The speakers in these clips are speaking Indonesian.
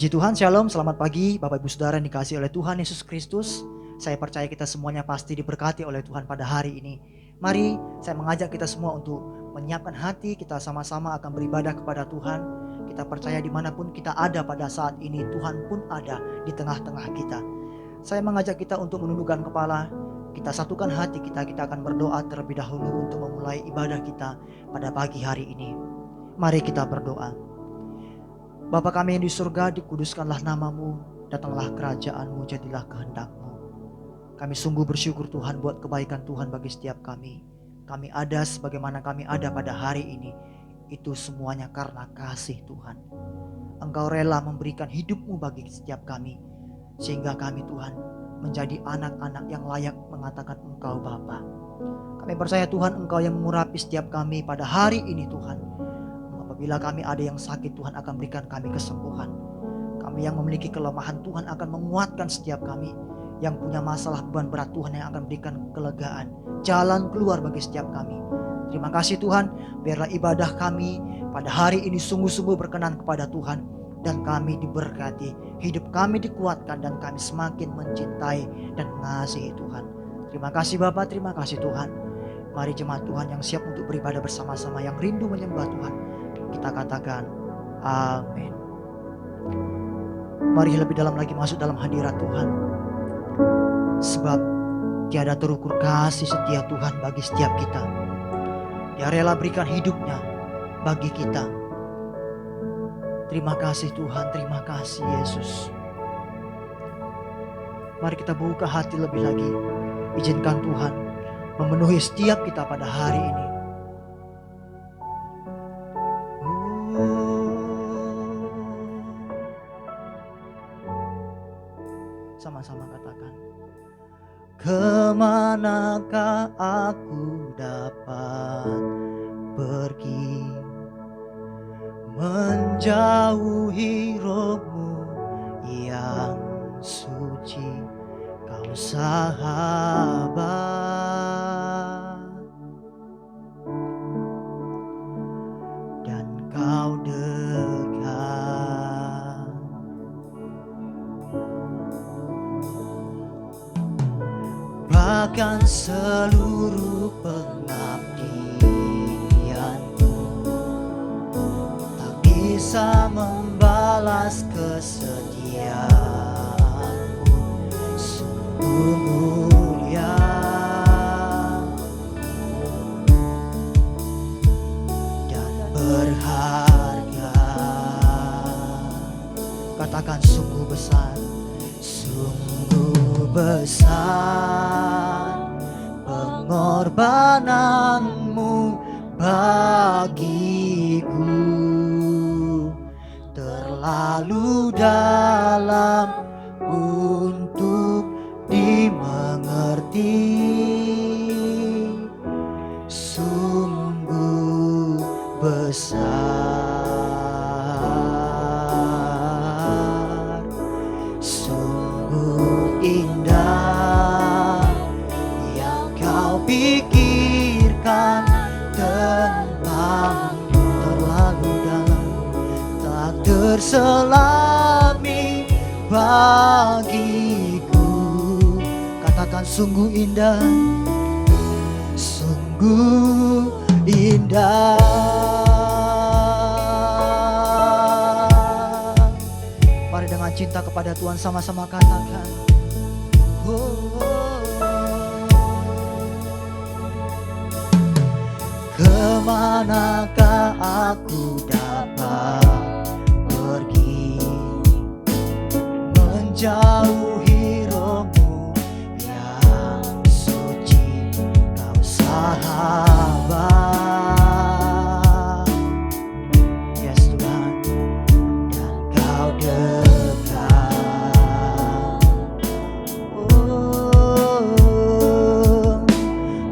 Puji Tuhan, Shalom, selamat pagi Bapak Ibu Saudara yang dikasihi oleh Tuhan Yesus Kristus. Saya percaya kita semuanya pasti diberkati oleh Tuhan pada hari ini. Mari saya mengajak kita semua untuk menyiapkan hati, kita sama-sama akan beribadah kepada Tuhan. Kita percaya dimanapun kita ada pada saat ini, Tuhan pun ada di tengah-tengah kita. Saya mengajak kita untuk menundukkan kepala, kita satukan hati kita akan berdoa terlebih dahulu untuk memulai ibadah kita pada pagi hari ini. Mari kita berdoa. Bapa kami yang di surga, dikuduskanlah namamu, datanglah kerajaanmu, jadilah kehendak-Mu. Kami sungguh bersyukur Tuhan buat kebaikan Tuhan bagi setiap kami. Kami ada sebagaimana kami ada pada hari ini, itu semuanya karena kasih Tuhan. Engkau rela memberikan hidup-Mu bagi setiap kami, sehingga kami Tuhan menjadi anak-anak yang layak mengatakan Engkau Bapa. Kami percaya Tuhan Engkau yang mengurapi setiap kami pada hari ini Tuhan. Bila kami ada yang sakit, Tuhan akan berikan kami kesembuhan. Kami yang memiliki kelemahan, Tuhan akan menguatkan setiap kami. Yang punya masalah beban berat, Tuhan yang akan berikan kelegaan, jalan keluar bagi setiap kami. Terima kasih Tuhan, biarlah ibadah kami pada hari ini sungguh-sungguh berkenan kepada Tuhan. Dan kami diberkati, hidup kami dikuatkan, dan kami semakin mencintai dan mengasihi Tuhan. Terima kasih Bapa, terima kasih Tuhan. Mari jemaat Tuhan yang siap untuk beribadah bersama-sama, yang rindu menyembah Tuhan, kita katakan amin. Mari lebih dalam lagi masuk dalam hadirat Tuhan. Sebab tiada terukur kasih setia Tuhan bagi setiap kita. Dia rela berikan hidupnya bagi kita. Terima kasih Tuhan, terima kasih Yesus. Mari kita buka hati lebih lagi. Izinkan Tuhan memenuhi setiap kita pada hari ini. Sama-sama katakan. Kemanakah aku dapat pergi, menjauhi roh-Mu yang suci, Kau sahabat, dan Kau dekat. Bahkan seluruh pengabdianku tak bisa membalas kesetiaanmu. Sungguh mulia dan berharga. Katakan sungguh besar, sungguh besar pengorbananmu bagiku, terlalu dalam untuk dimengerti. Sungguh besar, sungguh indah yang Kau pikirkan tentangku, terlalu dalam, tak terselami bagiku. Katakan sungguh indah, sungguh indah. Mari dengan cinta kepada Tuhan sama-sama katakan. Kemanakah aku dapat pergi, menjauhi roh-Mu yang suci, Kau sahabat. Yes Tuhan, dan Kau dekat.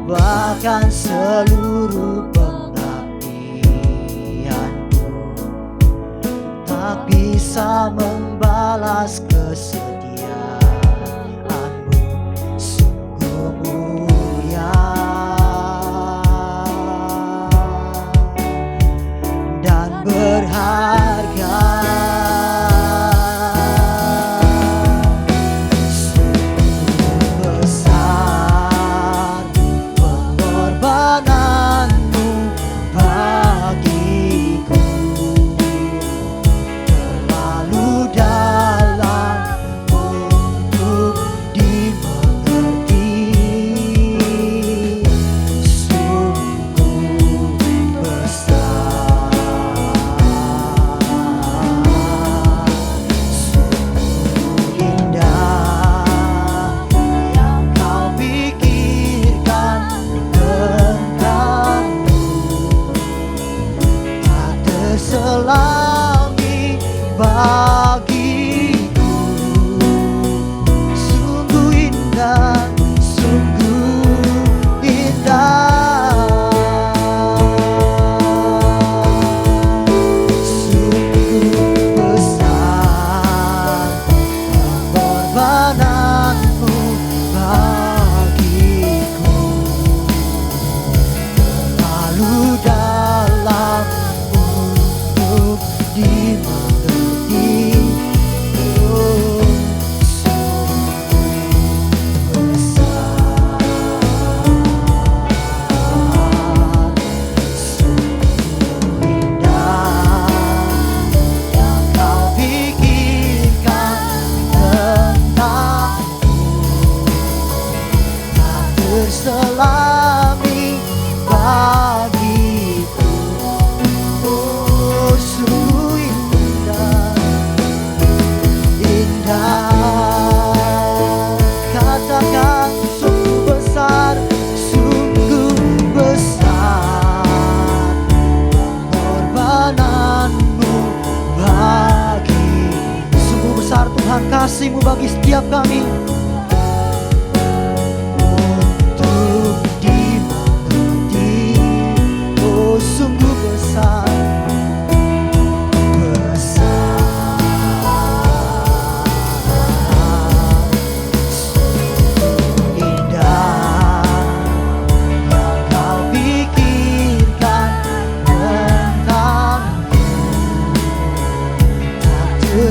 Bahkan seluruh pengabdianku tak bisa membalas kesetiaanmu. Sungguh mulia dan berharga. setiap kami. Untuk dimengerti, oh sungguh besar,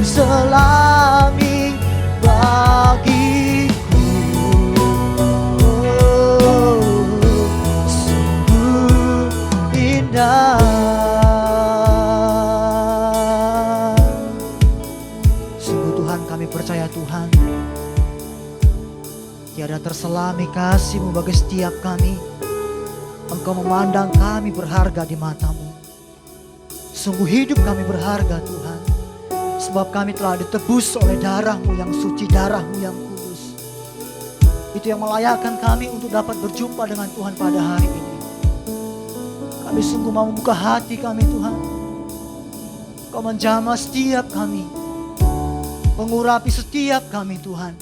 selami bagiku. Oh, sungguh indah. Sungguh Tuhan, kami percaya Tuhan, tiada terselami kasih-Mu bagi setiap kami. Engkau memandang kami berharga di mata-Mu. Sungguh hidup kami berharga Tuhan, sebab kami telah ditebus oleh darah-Mu yang suci, darah-Mu yang kudus. Itu yang melayakkan kami untuk dapat berjumpa dengan Tuhan pada hari ini. Kami sungguh mau membuka hati kami Tuhan. Kau menjamah setiap kami, mengurapi setiap kami Tuhan.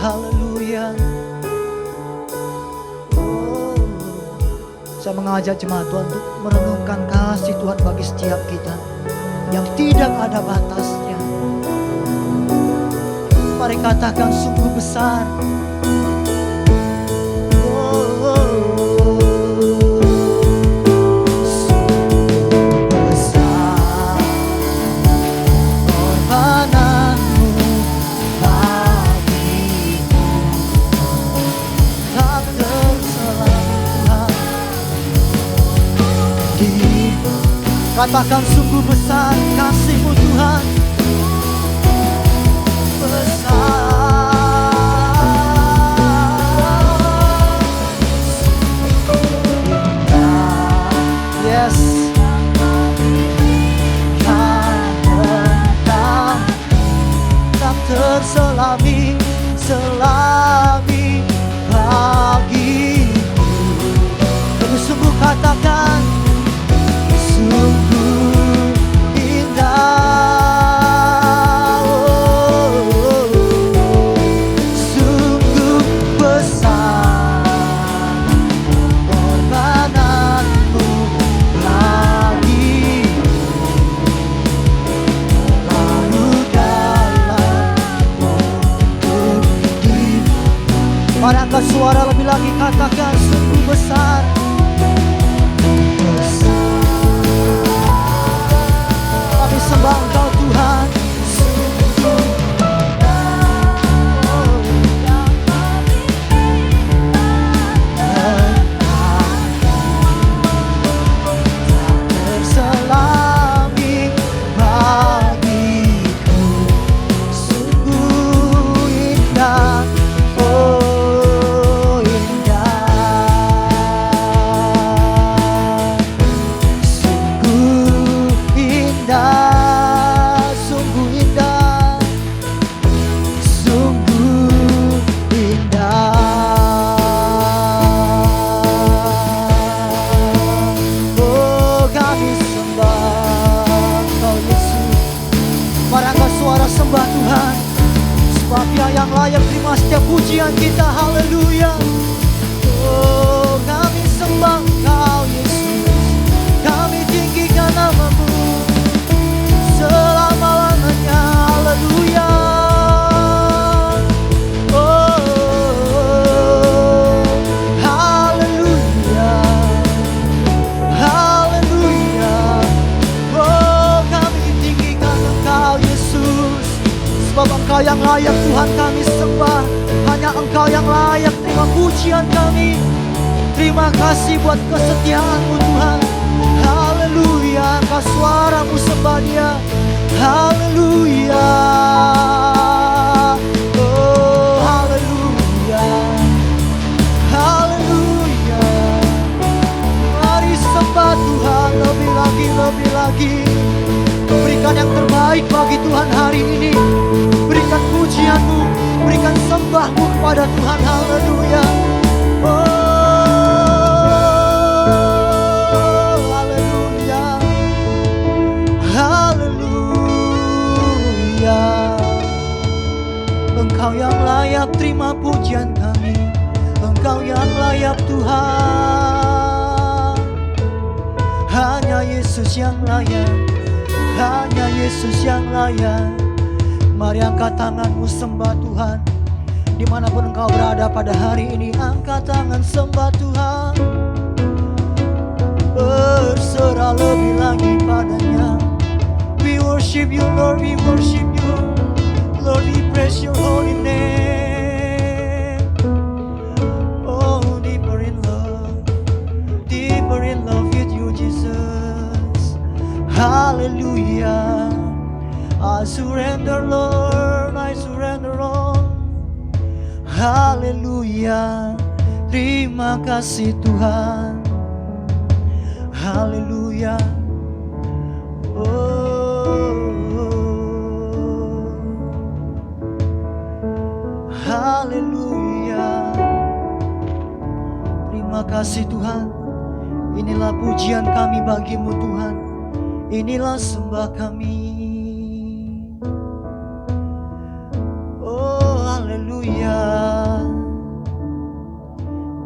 Haleluya. Oh, saya mengajak jemaat Tuhan untuk merenungkan kasih Tuhan bagi setiap kita yang tidak ada batasnya. Mari katakan sungguh besar. Sungguh besar pengorbanan-Mu bagiku, tak tersalah Tuhan. Katakan sungguh besar kasih-Mu Tuhan. Besar, yes, karena tak terselami bagiku. Tapi sungguh katakan sungguh indah, oh, sungguh besar pengorbanan-Mu bagiku, lalu dalam untuk hidup. Mari angkat suara lebih lagi, katakan sungguh besar. Sembah Engkau Tuhan. Terselami bagiku, sungguh indah, oh indah, sungguh indah. Sembah Tuhan, sebab Dia yang layak terima setiap pujian kita. Haleluya. Oh, kami sembah Engkau Yesus, kami tinggikan nama-Mu selama-lamanya. Haleluya. Oh, haleluya, haleluya. Oh, kami tinggikan Engkau Yesus, sebab Engkau yang layak Tuhan kami sembah. Hanya Engkau yang layak terima pujian kami. Terima kasih buat kesetiaan-Mu Tuhan. Haleluya. Angkat suara-Mu sembah Dia. Haleluya. Oh haleluya, haleluya. Mari sembah Tuhan lebih lagi. Berikan yang terbaik bagi Tuhan hari ini. Berikan pujian-Mu, berikan sembah-Mu kepada Tuhan. Haleluya. Oh, haleluya. Haleluya. Engkau yang layak terima pujian kami, Engkau yang layak Tuhan. Hanya Yesus yang layak, hanya Yesus yang layak. Mari angkat tanganmu sembah Tuhan. Dimanapun engkau berada pada hari ini, angkat tangan sembah Tuhan. Berserah lebih lagi padanya. We worship you Lord, we worship you Lord, we praise your holy name. Oh, deeper in love with you Jesus. Hallelujah. I surrender Lord, I surrender all. Haleluya, terima kasih Tuhan. Haleluya. Haleluya. Terima kasih Tuhan. Inilah pujian kami bagimu Tuhan. Inilah sembah kami. Oh haleluya.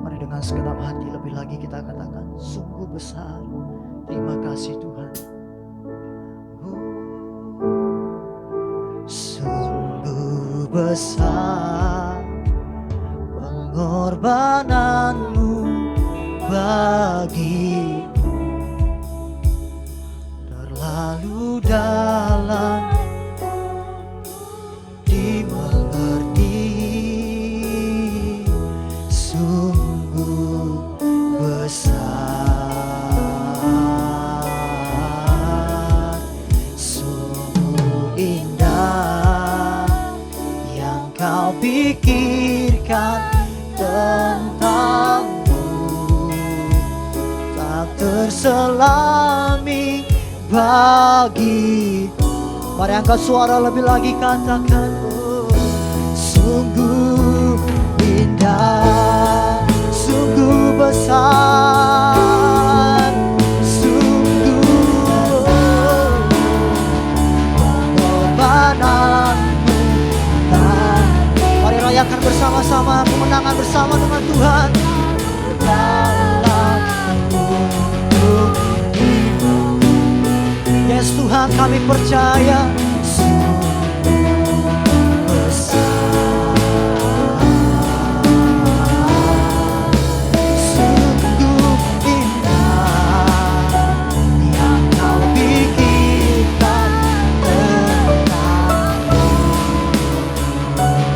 Mari dengan segenap hati lebih lagi kita katakan, sungguh besar. Terima kasih Tuhan. Sungguh besar pengorbananmu bagiku, terlalu dalam dimengerti. Sungguh besar, sungguh indah yang kau pikirkan tentangmu, tak terselami bagi. Mari angkat suara lebih lagi, katakan, oh, sungguh indah, sungguh besar, sungguh pengorbananmu. Mari rayakan bersama-sama kemenangan bersama dengan Tuhan. Yes Tuhan, kami percaya sungguh besar, sungguh indah yang kau pikirkan tentangku,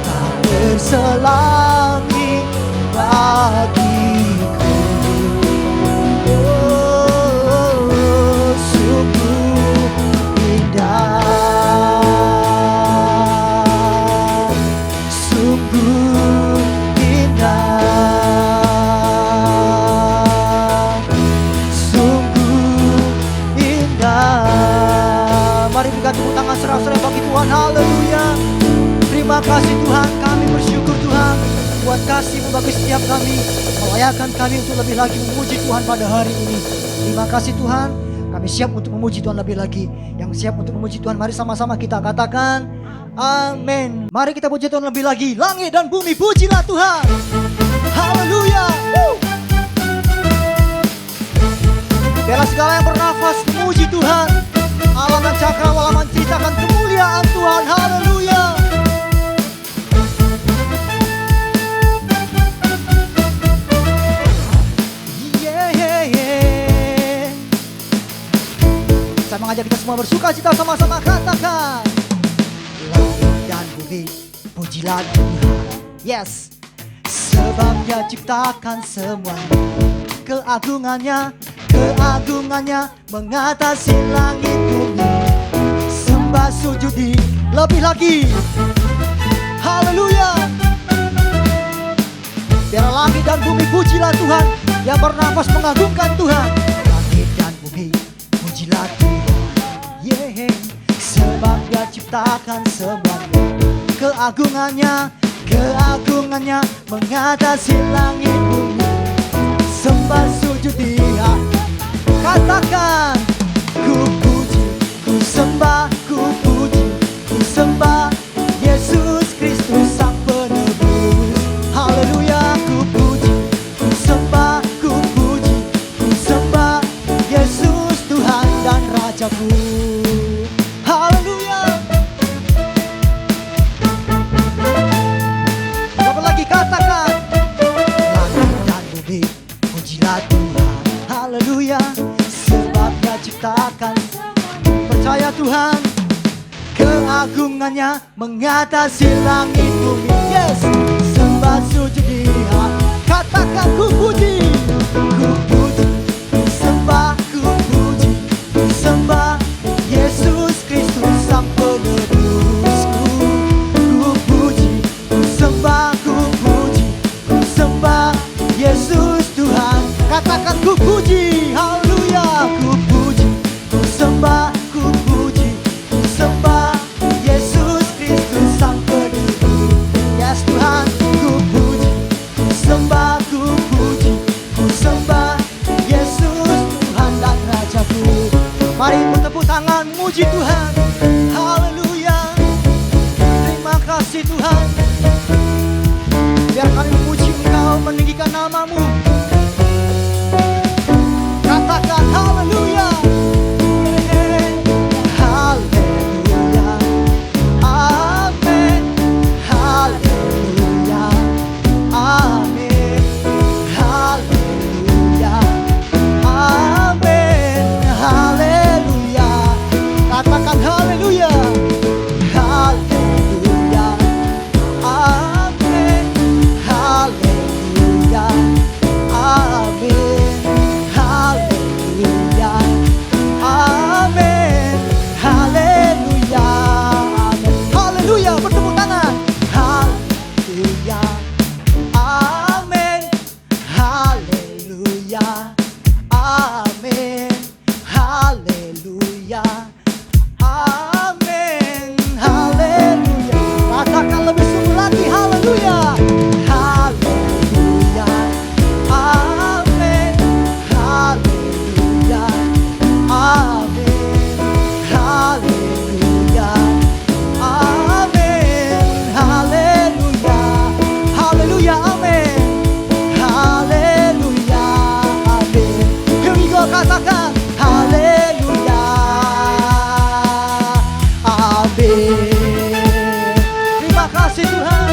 tak terselami bagiku. Tepuk tangan serah-serah bagi Tuhan. Haleluya. Terima kasih Tuhan, kami bersyukur Tuhan buat kasih-Mu bagi setiap kami, melayakan kami untuk lebih lagi memuji Tuhan pada hari ini. Terima kasih Tuhan, kami siap untuk memuji Tuhan lebih lagi. Yang siap untuk memuji Tuhan, mari sama-sama kita katakan amin. Mari kita puji Tuhan lebih lagi. Langit dan bumi pujilah Tuhan. Haleluya. Biarlah segala yang bernafas memuji Tuhan. Alam dan cakrawala menceritakan kemuliaan Tuhan. Haleluya. Saya mengajak kita semua bersuka cita sama-sama, katakan langit dan bumi pujilah Tuhan. Yes. Sebab Dia ciptakan semuanya, keagungannya mengatasi langit bumi. Sembah sujudi lebih lagi. Haleluya. Biar langit dan bumi pujilah Tuhan, yang bernafas mengagungkan Tuhan. Langit dan bumi pujilah Tuhan. Yeah. Sebab Dia ciptakan semuanya, keagungannya mengatasi langit bumi. Sembah sujud Dia. Katakan, ku puji, ku sembah, ku puji, ku sembah Yesus Kristus. mengatasi langit bumi. Yes, sembah sujud dia. Katakan ku puji, ku puji, ku sembah, ku puji, ku sembah Yesus Kristus sang penebusku. Ku puji, ku sembah, ku puji, ku sembah Yesus Tuhan. Katakan ku puji, haleluya. Ku puji, ku sembah, ku puji, ku sembah Yesus Kristus sang penebus. Yes Tuhan, ku puji, ku sembah, ku puji, ku sembah Yesus Tuhan dan Rajaku. Mari bertepuk tangan muji Tuhan. Haleluya. Terima kasih Tuhan. Biar kami memuji Engkau, meninggikan nama-Mu. Katakan haleluya. Haleluya. Amin. Haleluya. Amin. Haleluya. Amin. Haleluya. Katakan haleluya. Haleluya. Amin. Haleluya. Amin. Haleluya. Amin. Haleluya. Amin. Haleluya. Bertepuk tangan. Haleluya. Amin. Haleluya. Amin. Haleluya. Amin. Haleluya. Katakan lebih sungguh lagi. Haleluya. Haleluya. Amin. Haleluya. Amin. Haleluya. Amin. Haleluya. Haleluya. Amin. Haleluya. Amin. Here we go. Katakan haleluya. Amin. Terima kasih Tuhan.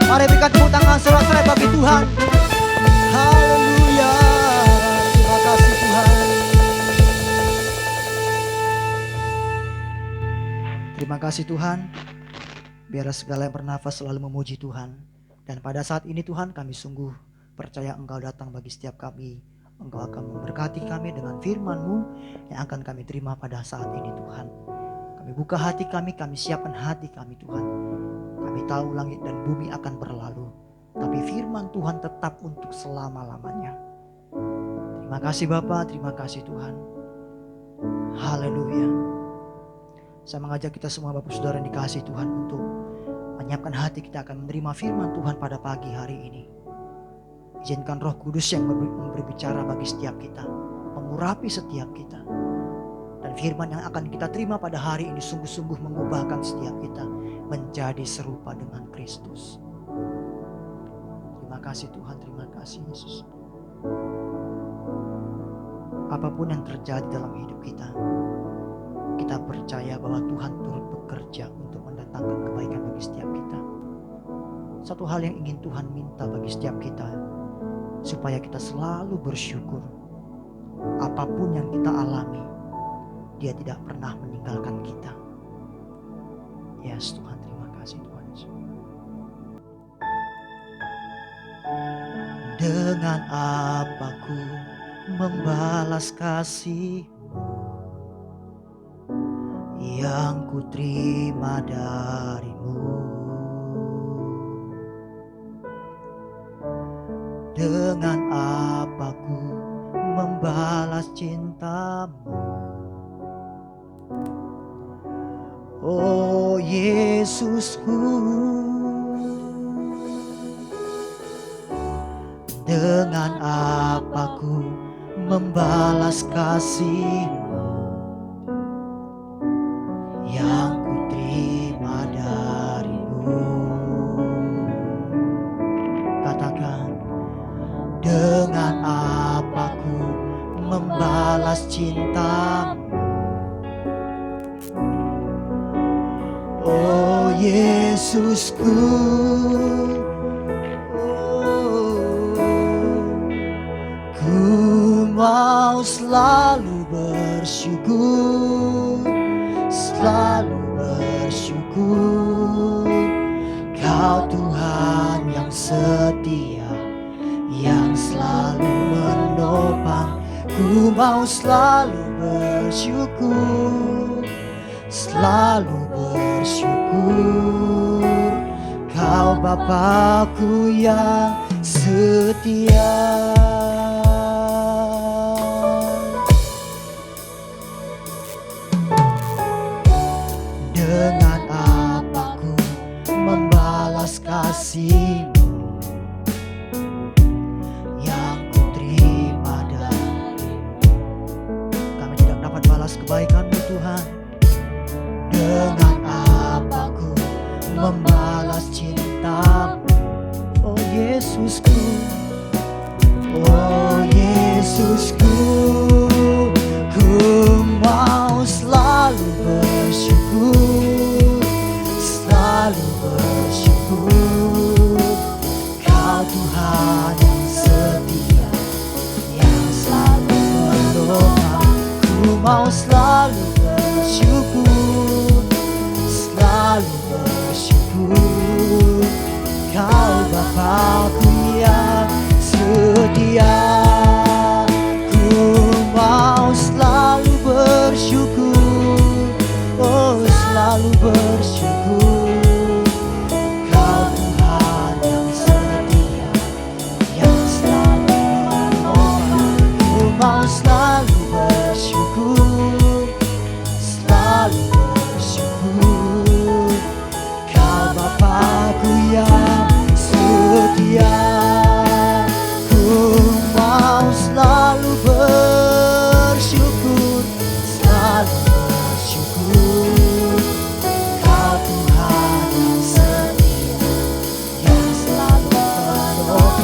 Mari berikan tepuk tangan sorak-sorai bagi Tuhan. Haleluya. Terima kasih Tuhan. Terima kasih Tuhan. Biarlah segala yang bernafas selalu memuji Tuhan. Dan pada saat ini Tuhan, kami sungguh percaya Engkau datang bagi setiap kami. Engkau akan memberkati kami dengan firman-Mu yang akan kami terima pada saat ini Tuhan. Kami buka hati kami siapkan hati kami Tuhan. Kami tahu langit dan bumi akan berlalu, tapi firman Tuhan tetap untuk selama-lamanya. Terima kasih Bapa, terima kasih Tuhan. Haleluya. Saya mengajak kita semua Bapak Saudara yang dikasihi Tuhan untuk menyiapkan hati kita akan menerima firman Tuhan pada pagi hari ini. Izinkan Roh Kudus yang berbicara bagi setiap kita, mengurapi setiap kita. Dan firman yang akan kita terima pada hari ini sungguh-sungguh mengubahkan setiap kita menjadi serupa dengan Kristus. Terima kasih Tuhan, terima kasih Yesus. Apapun yang terjadi dalam hidup kita, kita percaya bahwa Tuhan turut bekerja untuk mendatangkan kebaikan bagi setiap kita. Satu hal yang ingin Tuhan minta bagi setiap kita, supaya kita selalu bersyukur. Apapun yang kita alami, Dia tidak pernah meninggalkan kita. Yes Tuhan, terima kasih Tuhan Yesus. Dengan apa ku membalas kasih-Mu yang ku terima dari-Mu? Dengan apa ku membalas cinta-Mu? Oh Yesusku, dengan apa ku membalas kasih-Mu yang ku terima dari-Mu? Katakan, dengan apa ku membalas cinta-Mu? Oh Yesusku, ku mau selalu bersyukur bersyukur. Kau Tuhan yang setia, yang selalu menopang. Ku mau selalu bersyukur, selalu bersyukur. Kau Bapakku yang setia. Dengan apa ku membalas kasih-Mu yang ku terima dari-Mu. Kami tidak dapat balas kebaikan-Mu Tuhan. Dengan apa ku membalas cinta-Mu, oh Yesusku, oh Yesusku. Ku mau selalu bersyukur, selalu bersyukur. Kau Tuhan yang setia, yang selalu menolong. Ku mau selalu bersyukur, selalu bersyukur. Kau Bapakku yang setia. Ku mau selalu bersyukur, oh selalu bersyukur. Kau Tuhan yang setia, yang selalu menolong. Ku mau selalu bersyukur, selalu bersyukur. Kau Bapakku yang setia. Ku mau selalu bersyukur, selalu bersyukur. Kau Tuhan yang setia, yang selalu menolong.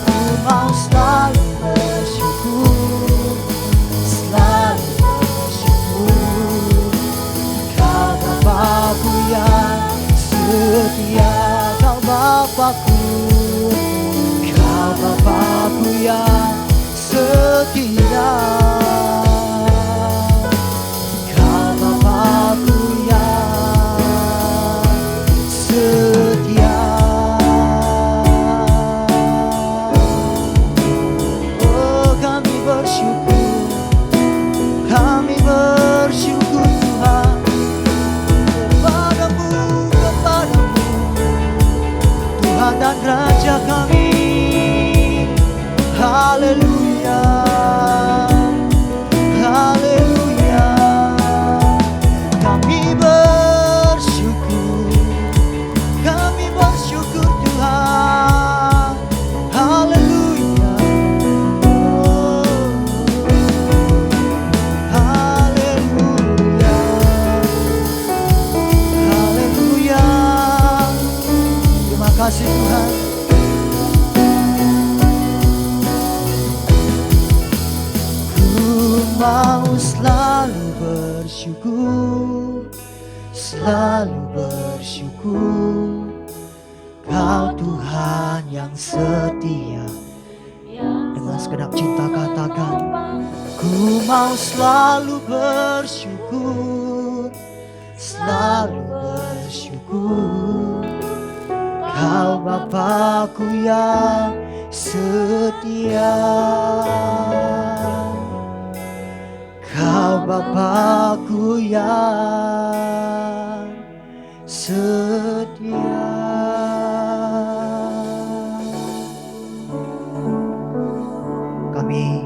Ku mau selalu bersyukur, selalu bersyukur. Kau Bapakku yang setia. Kau Bapakku, Kau Bapakku yang setia. Kau Bapakku yang setia. Oh kami bersyukur, kami bersyukur Tuhan. Kepadamu, kepadamu Tuhan dan Raja kami. Haleluya, haleluya. Kami bersyukur Tuhan. Haleluya, oh, haleluya, haleluya. Terima kasih Tuhan. Mau selalu bersyukur, selalu bersyukur. Kau Tuhan yang setia. Dengan segenap cinta katakan, ku mau selalu bersyukur, selalu bersyukur. Kau Bapakku yang setia. Kau Bapakku yang setia. Kami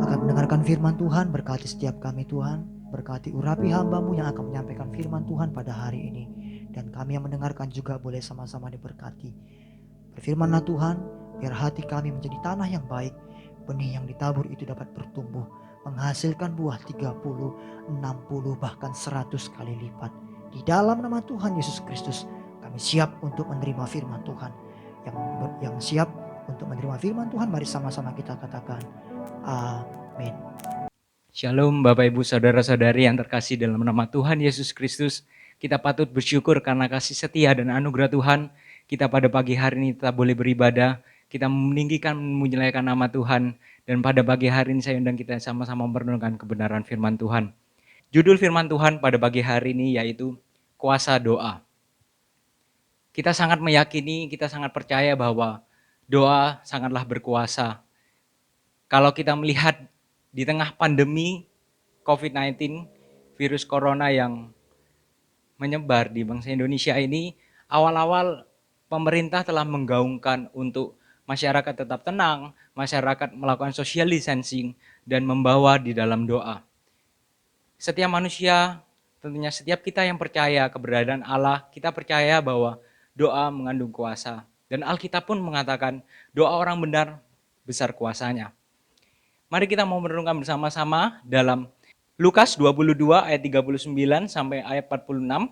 akan mendengarkan firman Tuhan. Berkati setiap kami Tuhan. Berkati urapi hamba-Mu yang akan menyampaikan firman Tuhan pada hari ini. Dan kami yang mendengarkan juga boleh sama-sama diberkati. Berfirmanlah Tuhan, biar hati kami menjadi tanah yang baik. Benih yang ditabur itu dapat bertumbuh, menghasilkan buah 30, 60, bahkan 100 kali lipat. Di dalam nama Tuhan Yesus Kristus, kami siap untuk menerima firman Tuhan. Yang siap untuk menerima firman Tuhan, mari sama-sama kita katakan, amin. Shalom Bapak Ibu Saudara-saudari yang terkasih dalam nama Tuhan Yesus Kristus. Kita patut bersyukur karena kasih setia dan anugerah Tuhan. Kita pada pagi hari ini tetap boleh beribadah. Kita meninggikan, memuliakan nama Tuhan. Dan pada pagi hari ini saya undang kita sama-sama merenungkan kebenaran firman Tuhan. Judul firman Tuhan pada pagi hari ini yaitu kuasa doa. Kita sangat meyakini, kita sangat percaya bahwa doa sangatlah berkuasa. Kalau kita melihat di tengah pandemi COVID-19, virus corona yang menyebar di bangsa Indonesia ini, awal-awal pemerintah telah menggaungkan untuk masyarakat tetap tenang, masyarakat melakukan social distancing, dan membawa di dalam doa. Setiap manusia, tentunya setiap kita yang percaya keberadaan Allah, kita percaya bahwa doa mengandung kuasa. Dan Alkitab pun mengatakan doa orang benar besar kuasanya. Mari kita mau merenungkan bersama-sama dalam Lukas 22 ayat 39 sampai ayat 46.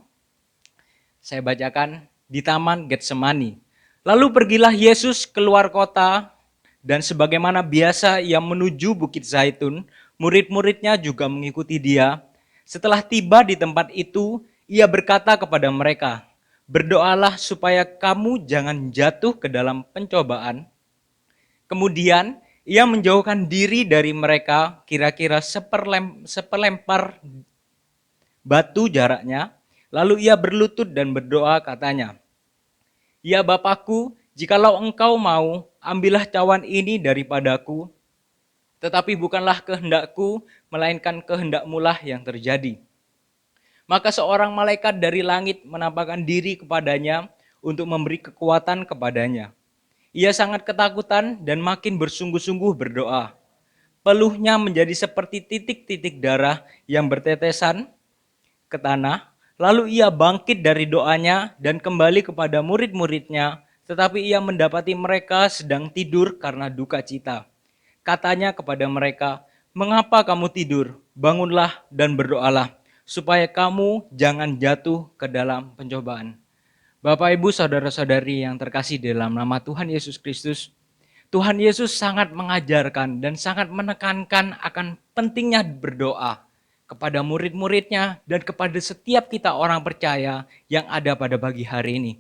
Saya bacakan di Taman Getsemani. Lalu pergilah Yesus keluar kota dan sebagaimana biasa ia menuju Bukit Zaitun, murid-muridnya juga mengikuti dia. Setelah tiba di tempat itu, ia berkata kepada mereka, "Berdoalah supaya kamu jangan jatuh ke dalam pencobaan." Kemudian ia menjauhkan diri dari mereka kira-kira seperlempar batu jaraknya. Lalu ia berlutut dan berdoa katanya, "Ya Bapakku, jikalau engkau mau, ambillah cawan ini daripadaku, tetapi bukanlah kehendakku, melainkan kehendak-Mu lah yang terjadi." Maka seorang malaikat dari langit menampakkan diri kepadanya untuk memberi kekuatan kepadanya. Ia sangat ketakutan dan makin bersungguh-sungguh berdoa. Peluhnya menjadi seperti titik-titik darah yang bertetesan ke tanah. Lalu ia bangkit dari doanya dan kembali kepada murid-muridnya, tetapi ia mendapati mereka sedang tidur karena duka cita. Katanya kepada mereka, "Mengapa kamu tidur? Bangunlah dan berdoalah, supaya kamu jangan jatuh ke dalam pencobaan." Bapak, Ibu, saudara-saudari yang terkasih dalam nama Tuhan Yesus Kristus, Tuhan Yesus sangat mengajarkan dan sangat menekankan akan pentingnya berdoa kepada murid-muridnya dan kepada setiap kita orang percaya yang ada pada pagi hari ini.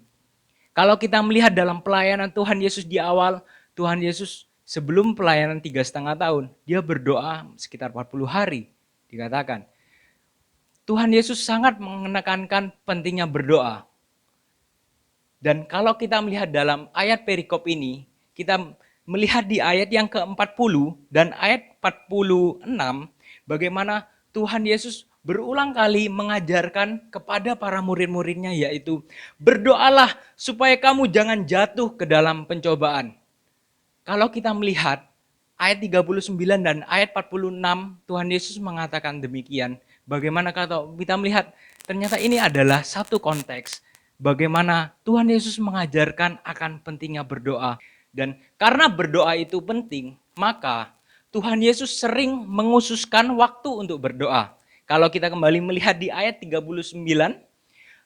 Kalau kita melihat dalam pelayanan Tuhan Yesus di awal, Tuhan Yesus sebelum pelayanan 3,5 tahun, dia berdoa sekitar 40 hari, dikatakan. Tuhan Yesus sangat menekankan pentingnya berdoa. Dan kalau kita melihat dalam ayat perikop ini, kita melihat di ayat yang ke-40 dan ayat 46, bagaimana Tuhan Yesus berulang kali mengajarkan kepada para murid-muridnya, yaitu berdoalah supaya kamu jangan jatuh ke dalam pencobaan. Kalau kita melihat ayat 39 dan ayat 46, Tuhan Yesus mengatakan demikian. Bagaimana kalau kita melihat ternyata ini adalah satu konteks bagaimana Tuhan Yesus mengajarkan akan pentingnya berdoa. Dan karena berdoa itu penting, maka Tuhan Yesus sering menghususkan waktu untuk berdoa. Kalau kita kembali melihat di ayat 39,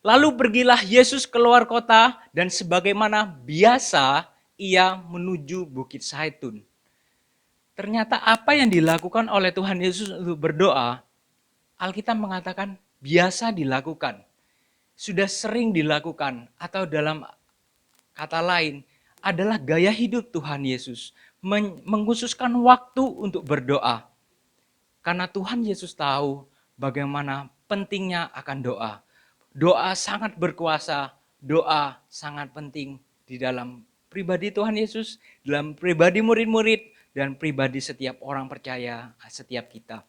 lalu pergilah Yesus keluar kota dan sebagaimana biasa ia menuju Bukit Zaitun. Ternyata apa yang dilakukan oleh Tuhan Yesus untuk berdoa, Alkitab mengatakan biasa dilakukan, sudah sering dilakukan, atau dalam kata lain adalah gaya hidup Tuhan Yesus, mengkhususkan waktu untuk berdoa. Karena Tuhan Yesus tahu bagaimana pentingnya akan doa. Doa sangat berkuasa, doa sangat penting di dalam pribadi Tuhan Yesus, dalam pribadi murid-murid, dan pribadi setiap orang percaya, setiap kita.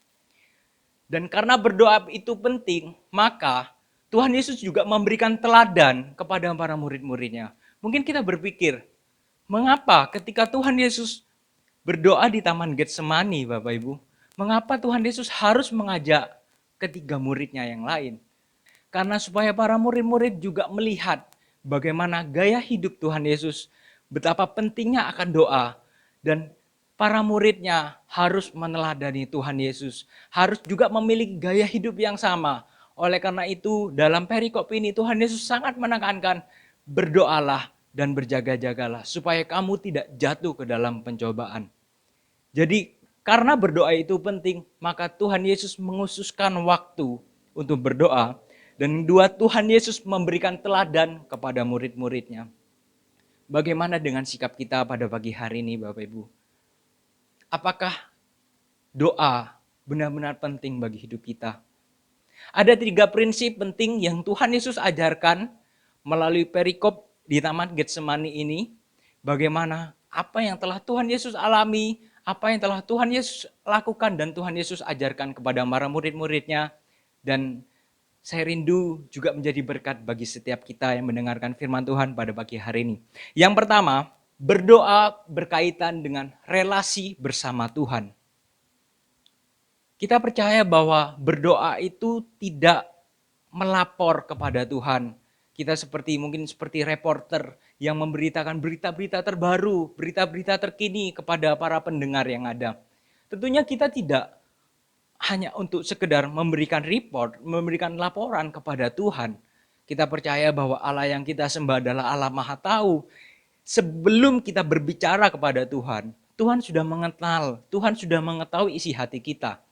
Dan karena berdoa itu penting, maka Tuhan Yesus juga memberikan teladan kepada para murid-muridnya. Mungkin kita berpikir, mengapa ketika Tuhan Yesus berdoa di Taman Getsemani, Bapak Ibu, mengapa Tuhan Yesus harus mengajak ketiga muridnya yang lain? Karena supaya para murid-murid juga melihat bagaimana gaya hidup Tuhan Yesus, betapa pentingnya akan doa, dan para muridnya harus meneladani Tuhan Yesus, harus juga memiliki gaya hidup yang sama. Oleh karena itu, dalam perikop ini Tuhan Yesus sangat menekankan, berdoalah dan berjaga-jagalah supaya kamu tidak jatuh ke dalam pencobaan. Jadi karena berdoa itu penting, maka Tuhan Yesus menghususkan waktu untuk berdoa. Dan dua, Tuhan Yesus memberikan teladan kepada murid-muridnya. Bagaimana dengan sikap kita pada pagi hari ini, Bapak Ibu? Apakah doa benar-benar penting bagi hidup kita? Ada 3 prinsip penting yang Tuhan Yesus ajarkan melalui perikop di Taman Getsemani ini. Bagaimana apa yang telah Tuhan Yesus alami, apa yang telah Tuhan Yesus lakukan dan Tuhan Yesus ajarkan kepada para murid-muridnya. Dan saya rindu juga menjadi berkat bagi setiap kita yang mendengarkan firman Tuhan pada pagi hari ini. Yang pertama, berdoa berkaitan dengan relasi bersama Tuhan. Kita percaya bahwa berdoa itu tidak melapor kepada Tuhan. Kita mungkin seperti reporter yang memberitakan berita-berita terbaru, berita-berita terkini kepada para pendengar yang ada. Tentunya kita tidak hanya untuk sekedar memberikan report, memberikan laporan kepada Tuhan. Kita percaya bahwa Allah yang kita sembah adalah Allah Maha Tahu. Sebelum kita berbicara kepada Tuhan, Tuhan sudah mengenal, Tuhan sudah mengetahui isi hati kita.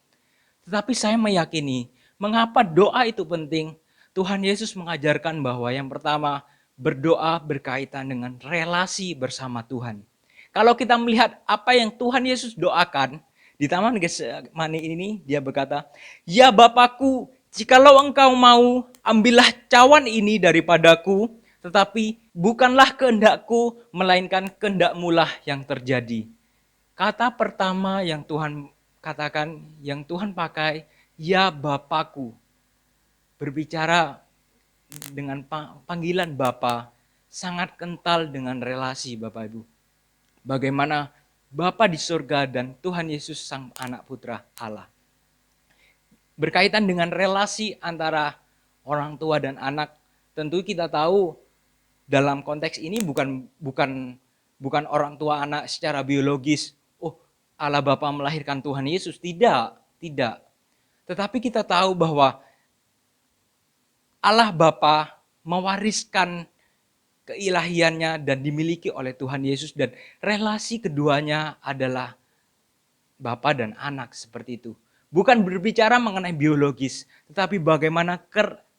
Tetapi saya meyakini, mengapa doa itu penting? Tuhan Yesus mengajarkan bahwa yang pertama, berdoa berkaitan dengan relasi bersama Tuhan. Kalau kita melihat apa yang Tuhan Yesus doakan, di Taman Getsemani ini dia berkata, "Ya Bapakku, jikalau engkau mau, ambillah cawan ini daripadaku, tetapi bukanlah kehendakku, melainkan kehendak-Mu lah yang terjadi." Kata pertama yang Tuhan katakan, yang Tuhan pakai, ya Bapakku. Berbicara dengan panggilan Bapa, sangat kental dengan relasi Bapak Ibu. Bagaimana Bapa di surga dan Tuhan Yesus Sang Anak Putra Allah. Berkaitan dengan relasi antara orang tua dan anak, tentu kita tahu dalam konteks ini bukan orang tua anak secara biologis. Oh, Allah Bapa melahirkan Tuhan Yesus. Tidak. Tetapi kita tahu bahwa Allah Bapa mewariskan keilahiannya dan dimiliki oleh Tuhan Yesus, dan relasi keduanya adalah Bapa dan anak seperti itu. Bukan berbicara mengenai biologis, tetapi bagaimana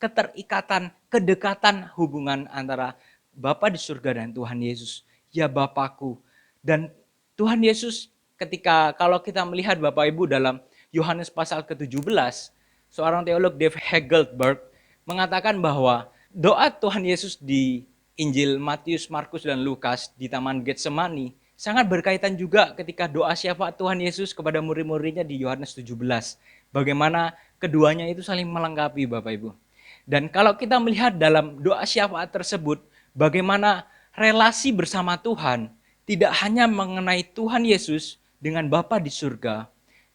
keterikatan, kedekatan hubungan antara Bapa di surga dan Tuhan Yesus. Ya Bapakku. Dan Tuhan Yesus kalau kita melihat Bapak Ibu dalam Yohanes pasal ke-17, seorang teolog Dave Hagelberg mengatakan bahwa doa Tuhan Yesus di Injil Matius, Markus, dan Lukas di Taman Getsemani sangat berkaitan juga ketika doa syafaat Tuhan Yesus kepada murid-muridnya di Yohanes 17. Bagaimana keduanya itu saling melengkapi Bapak Ibu. Dan kalau kita melihat dalam doa syafaat tersebut, bagaimana relasi bersama Tuhan tidak hanya mengenai Tuhan Yesus dengan Bapa di surga,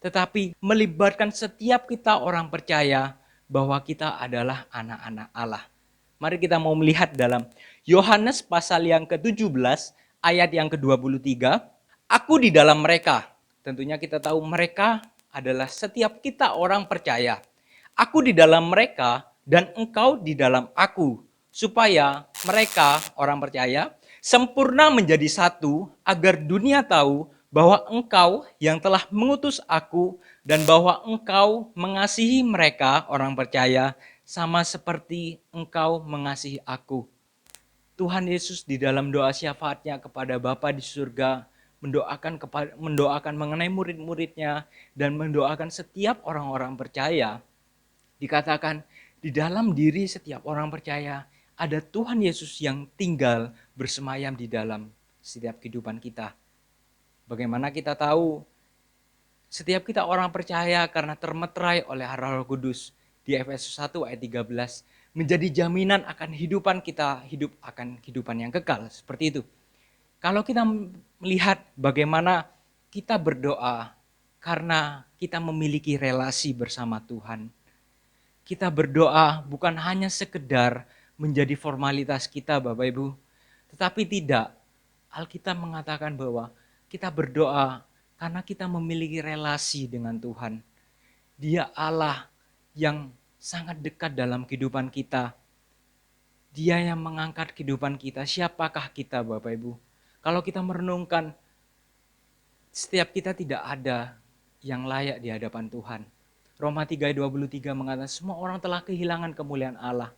tetapi melibatkan setiap kita orang percaya bahwa kita adalah anak-anak Allah. Mari kita mau melihat dalam Yohanes pasal yang ke-17 ayat yang ke-23. Aku di dalam mereka. Tentunya kita tahu mereka adalah setiap kita orang percaya. Aku di dalam mereka dan engkau di dalam aku. Supaya mereka orang percaya sempurna menjadi satu, agar dunia tahu bahwa engkau yang telah mengutus aku dan bahwa engkau mengasihi mereka orang percaya sama seperti engkau mengasihi aku. Tuhan Yesus di dalam doa syafaatnya kepada Bapa di surga mendoakan mengenai murid-muridnya dan mendoakan setiap orang-orang percaya. Dikatakan di dalam diri setiap orang percaya ada Tuhan Yesus yang tinggal bersemayam di dalam setiap kehidupan kita. Bagaimana kita tahu setiap kita orang percaya karena termeterai oleh Roh Kudus di Efesus 1 ayat 13 menjadi jaminan akan hidupan kita, hidup akan kehidupan yang kekal, seperti itu. Kalau kita melihat bagaimana kita berdoa karena kita memiliki relasi bersama Tuhan. Kita berdoa bukan hanya sekedar menjadi formalitas kita Bapak Ibu, tetapi tidak. Alkitab mengatakan bahwa kita berdoa karena kita memiliki relasi dengan Tuhan. Dia Allah yang sangat dekat dalam kehidupan kita. Dia yang mengangkat kehidupan kita. Siapakah kita Bapak Ibu? Kalau kita merenungkan, setiap kita tidak ada yang layak di hadapan Tuhan. Roma 3:23 mengatakan semua orang telah kehilangan kemuliaan Allah.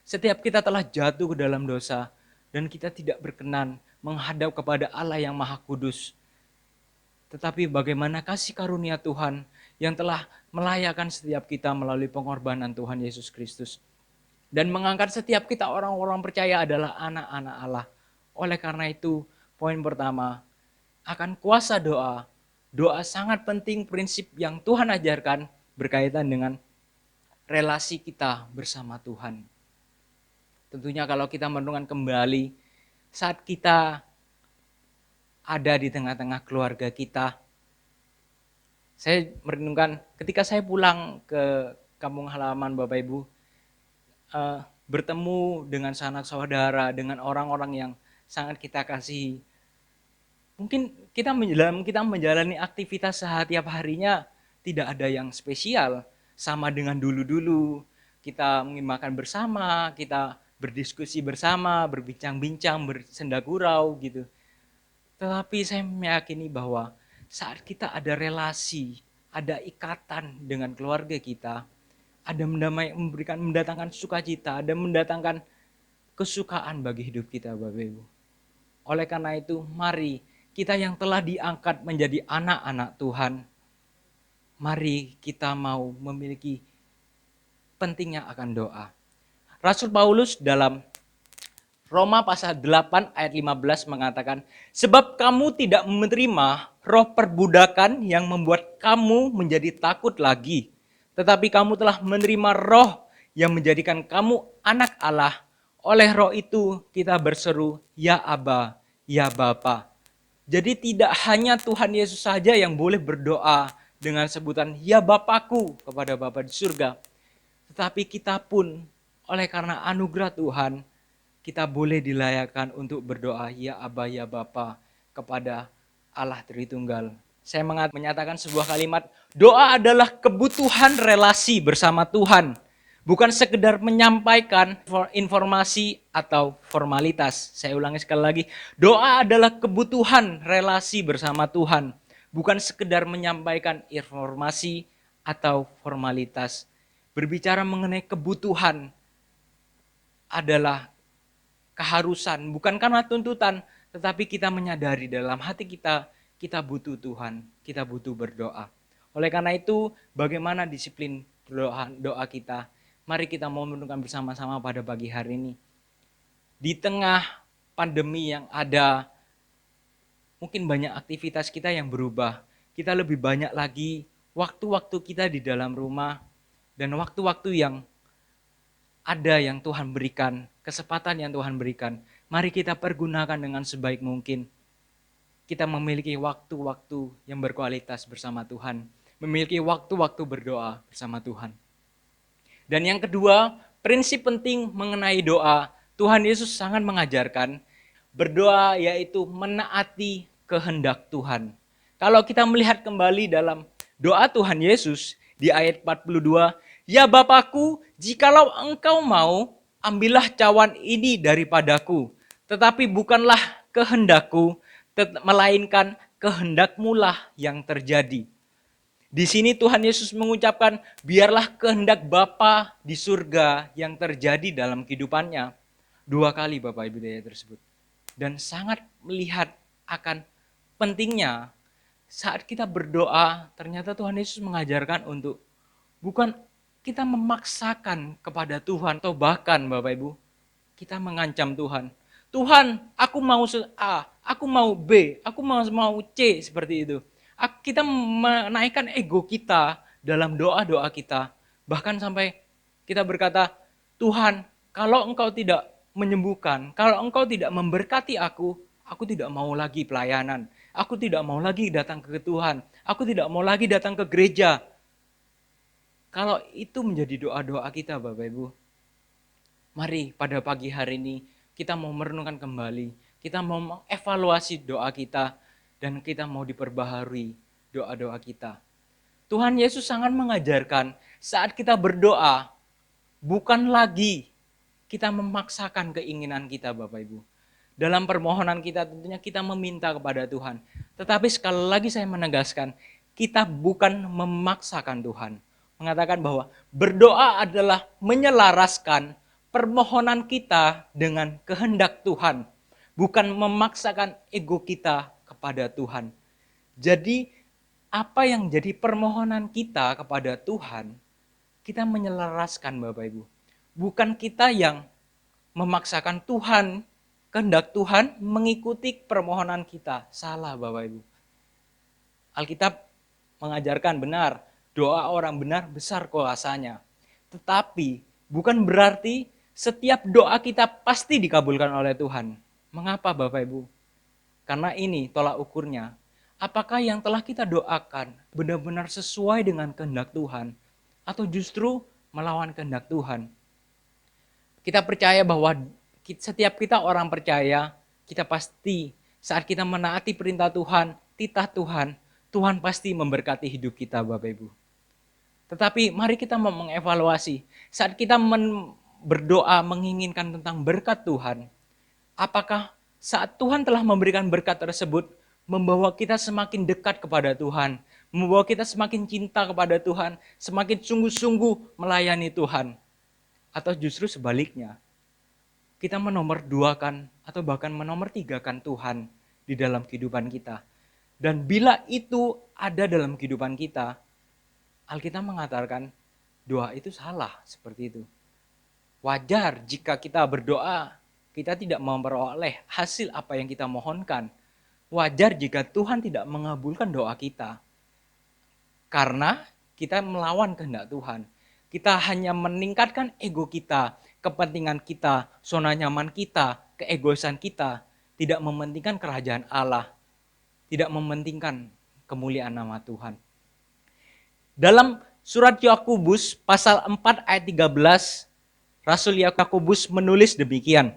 Setiap kita telah jatuh ke dalam dosa dan kita tidak berkenan menghadap kepada Allah yang Maha Kudus. Tetapi bagaimana kasih karunia Tuhan yang telah melayakan setiap kita melalui pengorbanan Tuhan Yesus Kristus. Dan mengangkat setiap kita orang-orang percaya adalah anak-anak Allah. Oleh karena itu, poin pertama, akan kuasa doa. Doa sangat penting, prinsip yang Tuhan ajarkan berkaitan dengan relasi kita bersama Tuhan. Tentunya kalau kita merenungkan kembali, saat kita ada di tengah-tengah keluarga kita, saya merenungkan ketika saya pulang ke kampung halaman Bapak Ibu, bertemu dengan sanak saudara, dengan orang-orang yang sangat kita kasihi. Mungkin kita menjalani aktivitas setiap harinya tidak ada yang spesial, sama dengan dulu-dulu. Kita makan bersama, kita berdiskusi bersama, berbincang-bincang, bersenda gurau gitu. Tetapi saya meyakini bahwa saat kita ada relasi, ada ikatan dengan keluarga kita, ada mendatangkan sukacita, ada mendatangkan kesukaan bagi hidup kita, Bapak Ibu. Oleh karena itu, mari kita yang telah diangkat menjadi anak-anak Tuhan, mari kita mau memiliki pentingnya akan doa. Rasul Paulus dalam Roma pasal 8 ayat 15 mengatakan, sebab kamu tidak menerima roh perbudakan yang membuat kamu menjadi takut lagi, tetapi kamu telah menerima roh yang menjadikan kamu anak Allah. Oleh roh itu kita berseru, ya Aba, ya Bapa. Jadi tidak hanya Tuhan Yesus saja yang boleh berdoa dengan sebutan ya Bapakku kepada Bapa di surga. Tetapi kita pun oleh karena anugerah Tuhan, kita boleh dilayakkan untuk berdoa ya Aba ya Bapa kepada Allah Tritunggal. Saya menyatakan sebuah kalimat, doa adalah kebutuhan relasi bersama Tuhan. Bukan sekedar menyampaikan informasi atau formalitas. Saya ulangi sekali lagi, doa adalah kebutuhan relasi bersama Tuhan. Bukan sekedar menyampaikan informasi atau formalitas. Berbicara mengenai kebutuhan adalah keharusan, bukan karena tuntutan, tetapi kita menyadari dalam hati kita, kita butuh Tuhan, kita butuh berdoa. Oleh karena itu, bagaimana disiplin doa kita? Mari kita mau merenungkan bersama-sama pada pagi hari ini. Di tengah pandemi yang ada, mungkin banyak aktivitas kita yang berubah. Kita lebih banyak lagi waktu-waktu kita di dalam rumah, dan waktu-waktu yang ada yang Tuhan berikan, kesempatan yang Tuhan berikan. Mari kita pergunakan dengan sebaik mungkin. Kita memiliki waktu-waktu yang berkualitas bersama Tuhan. Memiliki waktu-waktu berdoa bersama Tuhan. Dan yang kedua, prinsip penting mengenai doa. Tuhan Yesus sangat mengajarkan berdoa yaitu menaati kehendak Tuhan. Kalau kita melihat kembali dalam doa Tuhan Yesus di ayat 42, ya Bapakku, jikalau engkau mau, ambillah cawan ini daripadaku. Tetapi bukanlah kehendakku, melainkan kehendakmu lah yang terjadi. Di sini Tuhan Yesus mengucapkan, biarlah kehendak Bapa di surga yang terjadi dalam kehidupannya. 2 kali Bapak Ibu daya tersebut. Dan sangat melihat akan pentingnya saat kita berdoa, ternyata Tuhan Yesus mengajarkan untuk bukan kita memaksakan kepada Tuhan, atau bahkan Bapak Ibu, kita mengancam Tuhan. Tuhan, aku mau A, aku mau B, aku mau C, seperti itu. Kita menaikkan ego kita dalam doa-doa kita. Bahkan sampai kita berkata, Tuhan, kalau engkau tidak menyembuhkan, kalau engkau tidak memberkati aku tidak mau lagi pelayanan. Aku tidak mau lagi datang ke Tuhan. Aku tidak mau lagi datang ke gereja. Kalau itu menjadi doa-doa kita Bapak Ibu, mari pada pagi hari ini kita mau merenungkan kembali. Kita mau mengevaluasi doa kita dan kita mau diperbaharui doa-doa kita. Tuhan Yesus sangat mengajarkan saat kita berdoa, bukan lagi kita memaksakan keinginan kita Bapak Ibu. Dalam permohonan kita tentunya kita meminta kepada Tuhan. Tetapi sekali lagi saya menegaskan, kita bukan memaksakan Tuhan. Mengatakan bahwa berdoa adalah menyelaraskan permohonan kita dengan kehendak Tuhan. Bukan memaksakan ego kita kepada Tuhan. Jadi apa yang jadi permohonan kita kepada Tuhan, kita menyelaraskan Bapak Ibu. Bukan kita yang memaksakan Tuhan, kehendak Tuhan mengikuti permohonan kita. Salah Bapak Ibu. Alkitab mengajarkan benar, doa orang benar besar kuasanya. Tetapi bukan berarti setiap doa kita pasti dikabulkan oleh Tuhan. Mengapa Bapak Ibu? Karena ini tolak ukurnya. Apakah yang telah kita doakan benar-benar sesuai dengan kehendak Tuhan atau justru melawan kehendak Tuhan? Kita percaya bahwa setiap kita orang percaya, kita pasti saat kita menaati perintah Tuhan, titah Tuhan, Tuhan pasti memberkati hidup kita Bapak Ibu. Tetapi mari kita mau mengevaluasi, saat kita berdoa menginginkan tentang berkat Tuhan, apakah saat Tuhan telah memberikan berkat tersebut, membawa kita semakin dekat kepada Tuhan, membawa kita semakin cinta kepada Tuhan, semakin sungguh-sungguh melayani Tuhan. Atau justru sebaliknya, kita menomorduakan atau bahkan menomortigakan Tuhan di dalam kehidupan kita. Dan bila itu ada dalam kehidupan kita, Alkitab mengatakan doa itu salah seperti itu. Wajar jika kita berdoa, kita tidak memperoleh hasil apa yang kita mohonkan. Wajar jika Tuhan tidak mengabulkan doa kita. Karena kita melawan kehendak Tuhan. Kita hanya meningkatkan ego kita, kepentingan kita, zona nyaman kita, keegoisan kita. Tidak mementingkan kerajaan Allah. Tidak mementingkan kemuliaan nama Tuhan. Dalam surat Yakobus pasal 4 ayat 13, Rasul Yakobus menulis demikian.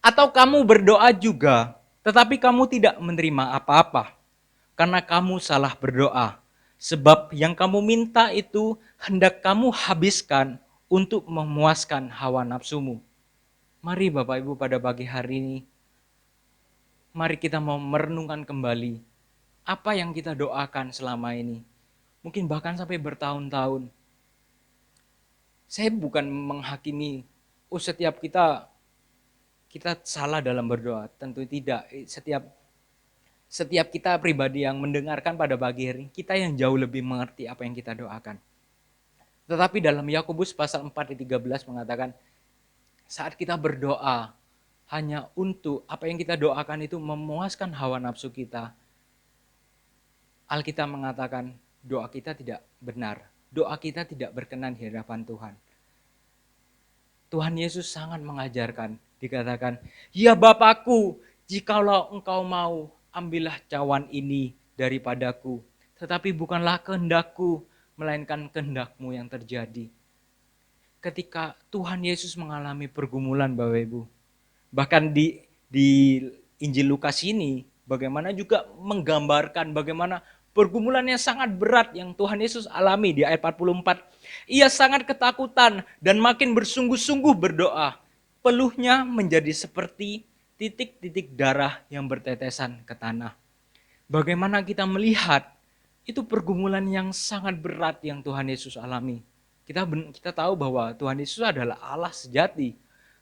Atau kamu berdoa juga, tetapi kamu tidak menerima apa-apa, karena kamu salah berdoa. Sebab yang kamu minta itu hendak kamu habiskan untuk memuaskan hawa nafsumu. Mari Bapak Ibu pada pagi hari ini, mari kita mau merenungkan kembali apa yang kita doakan selama ini. Mungkin bahkan sampai bertahun-tahun. Saya bukan menghakimi, setiap kita salah dalam berdoa. Tentu tidak. Setiap kita pribadi yang mendengarkan pada pagi hari, kita yang jauh lebih mengerti apa yang kita doakan. Tetapi dalam Yakobus pasal 4 ayat 13 mengatakan, saat kita berdoa hanya untuk apa yang kita doakan itu memuaskan hawa nafsu kita, Alkitab mengatakan doa kita tidak benar, doa kita tidak berkenan di hadapan Tuhan. Tuhan Yesus sangat mengajarkan, dikatakan, ya Bapakku, jikalau engkau mau, ambillah cawan ini daripadaku, tetapi bukanlah kehendakku, melainkan kehendakmu yang terjadi. Ketika Tuhan Yesus mengalami pergumulan Bapak Ibu, bahkan di Injil Lukas ini, bagaimana juga menggambarkan bagaimana pergumulannya sangat berat yang Tuhan Yesus alami di ayat 44. Ia sangat ketakutan dan makin bersungguh-sungguh berdoa. Peluhnya menjadi seperti titik-titik darah yang bertetesan ke tanah. Bagaimana kita melihat itu pergumulan yang sangat berat yang Tuhan Yesus alami. Kita tahu bahwa Tuhan Yesus adalah Allah sejati.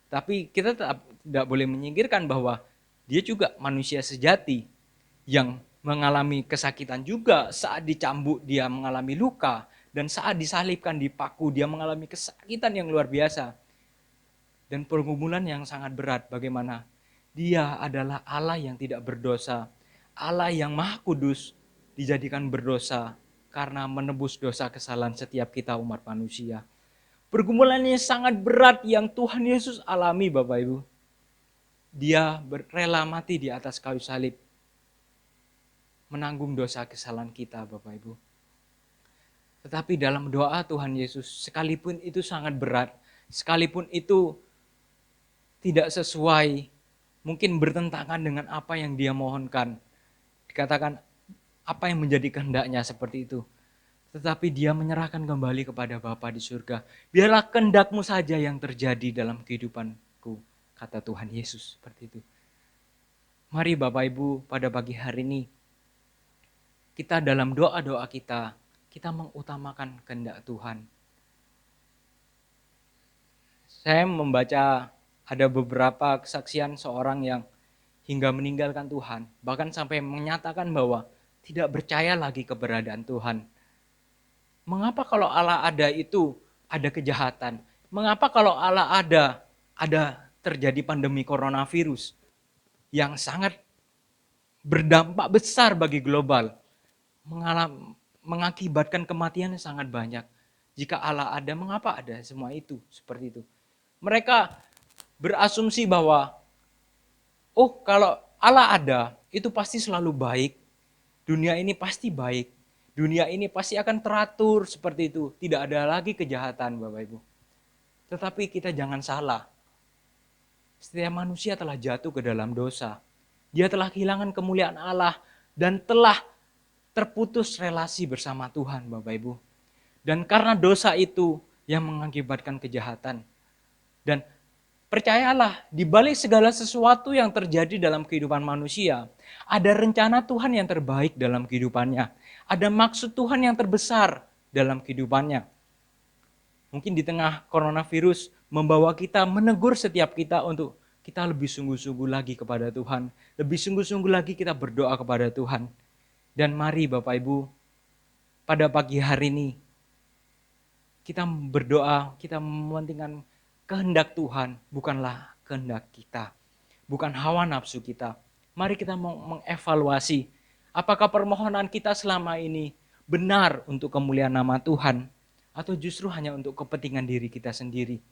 Tapi kita tidak boleh menyingkirkan bahwa dia juga manusia sejati yang mengalami kesakitan juga. Saat dicambuk dia mengalami luka, dan saat disalibkan di paku dia mengalami kesakitan yang luar biasa. Dan pergumulan yang sangat berat, bagaimana dia adalah Allah yang tidak berdosa, Allah yang maha kudus dijadikan berdosa karena menebus dosa kesalahan setiap kita umat manusia. Pergumulannya sangat berat yang Tuhan Yesus alami Bapak Ibu. Dia rela mati di atas kayu salib, menanggung dosa kesalahan kita Bapak Ibu. Tetapi dalam doa Tuhan Yesus, sekalipun itu sangat berat, sekalipun itu tidak sesuai, mungkin bertentangan dengan apa yang dia mohonkan. Dikatakan apa yang menjadi kehendaknya seperti itu. Tetapi dia menyerahkan kembali kepada Bapa di surga. Biarlah kehendakmu saja yang terjadi dalam kehidupanku, kata Tuhan Yesus seperti itu. Mari Bapak Ibu pada pagi hari ini, kita dalam doa-doa kita mengutamakan kehendak Tuhan. Saya membaca ada beberapa kesaksian seorang yang hingga meninggalkan Tuhan, bahkan sampai menyatakan bahwa tidak percaya lagi keberadaan Tuhan. Mengapa kalau Allah ada itu ada kejahatan? Mengapa kalau Allah ada terjadi pandemi coronavirus yang sangat berdampak besar bagi global, mengakibatkan kematian yang sangat banyak. Jika Allah ada, mengapa ada semua itu seperti itu? Mereka berasumsi bahwa kalau Allah ada, itu pasti selalu baik. Dunia ini pasti baik. Dunia ini pasti akan teratur seperti itu. Tidak ada lagi kejahatan, Bapak Ibu. Tetapi kita jangan salah. Setiap manusia telah jatuh ke dalam dosa. Dia telah kehilangan kemuliaan Allah dan telah terputus relasi bersama Tuhan, Bapak Ibu. Dan karena dosa itu yang mengakibatkan kejahatan. Dan percayalah, di balik segala sesuatu yang terjadi dalam kehidupan manusia, ada rencana Tuhan yang terbaik dalam kehidupannya. Ada maksud Tuhan yang terbesar dalam kehidupannya. Mungkin di tengah coronavirus membawa kita, menegur setiap kita untuk kita lebih sungguh-sungguh lagi kepada Tuhan. Lebih sungguh-sungguh lagi kita berdoa kepada Tuhan. Dan mari Bapak Ibu, pada pagi hari ini, kita berdoa, kita mementingkan kehendak Tuhan, bukanlah kehendak kita. Bukan hawa nafsu kita. Mari kita mengevaluasi, apakah permohonan kita selama ini benar untuk kemuliaan nama Tuhan, atau justru hanya untuk kepentingan diri kita sendiri.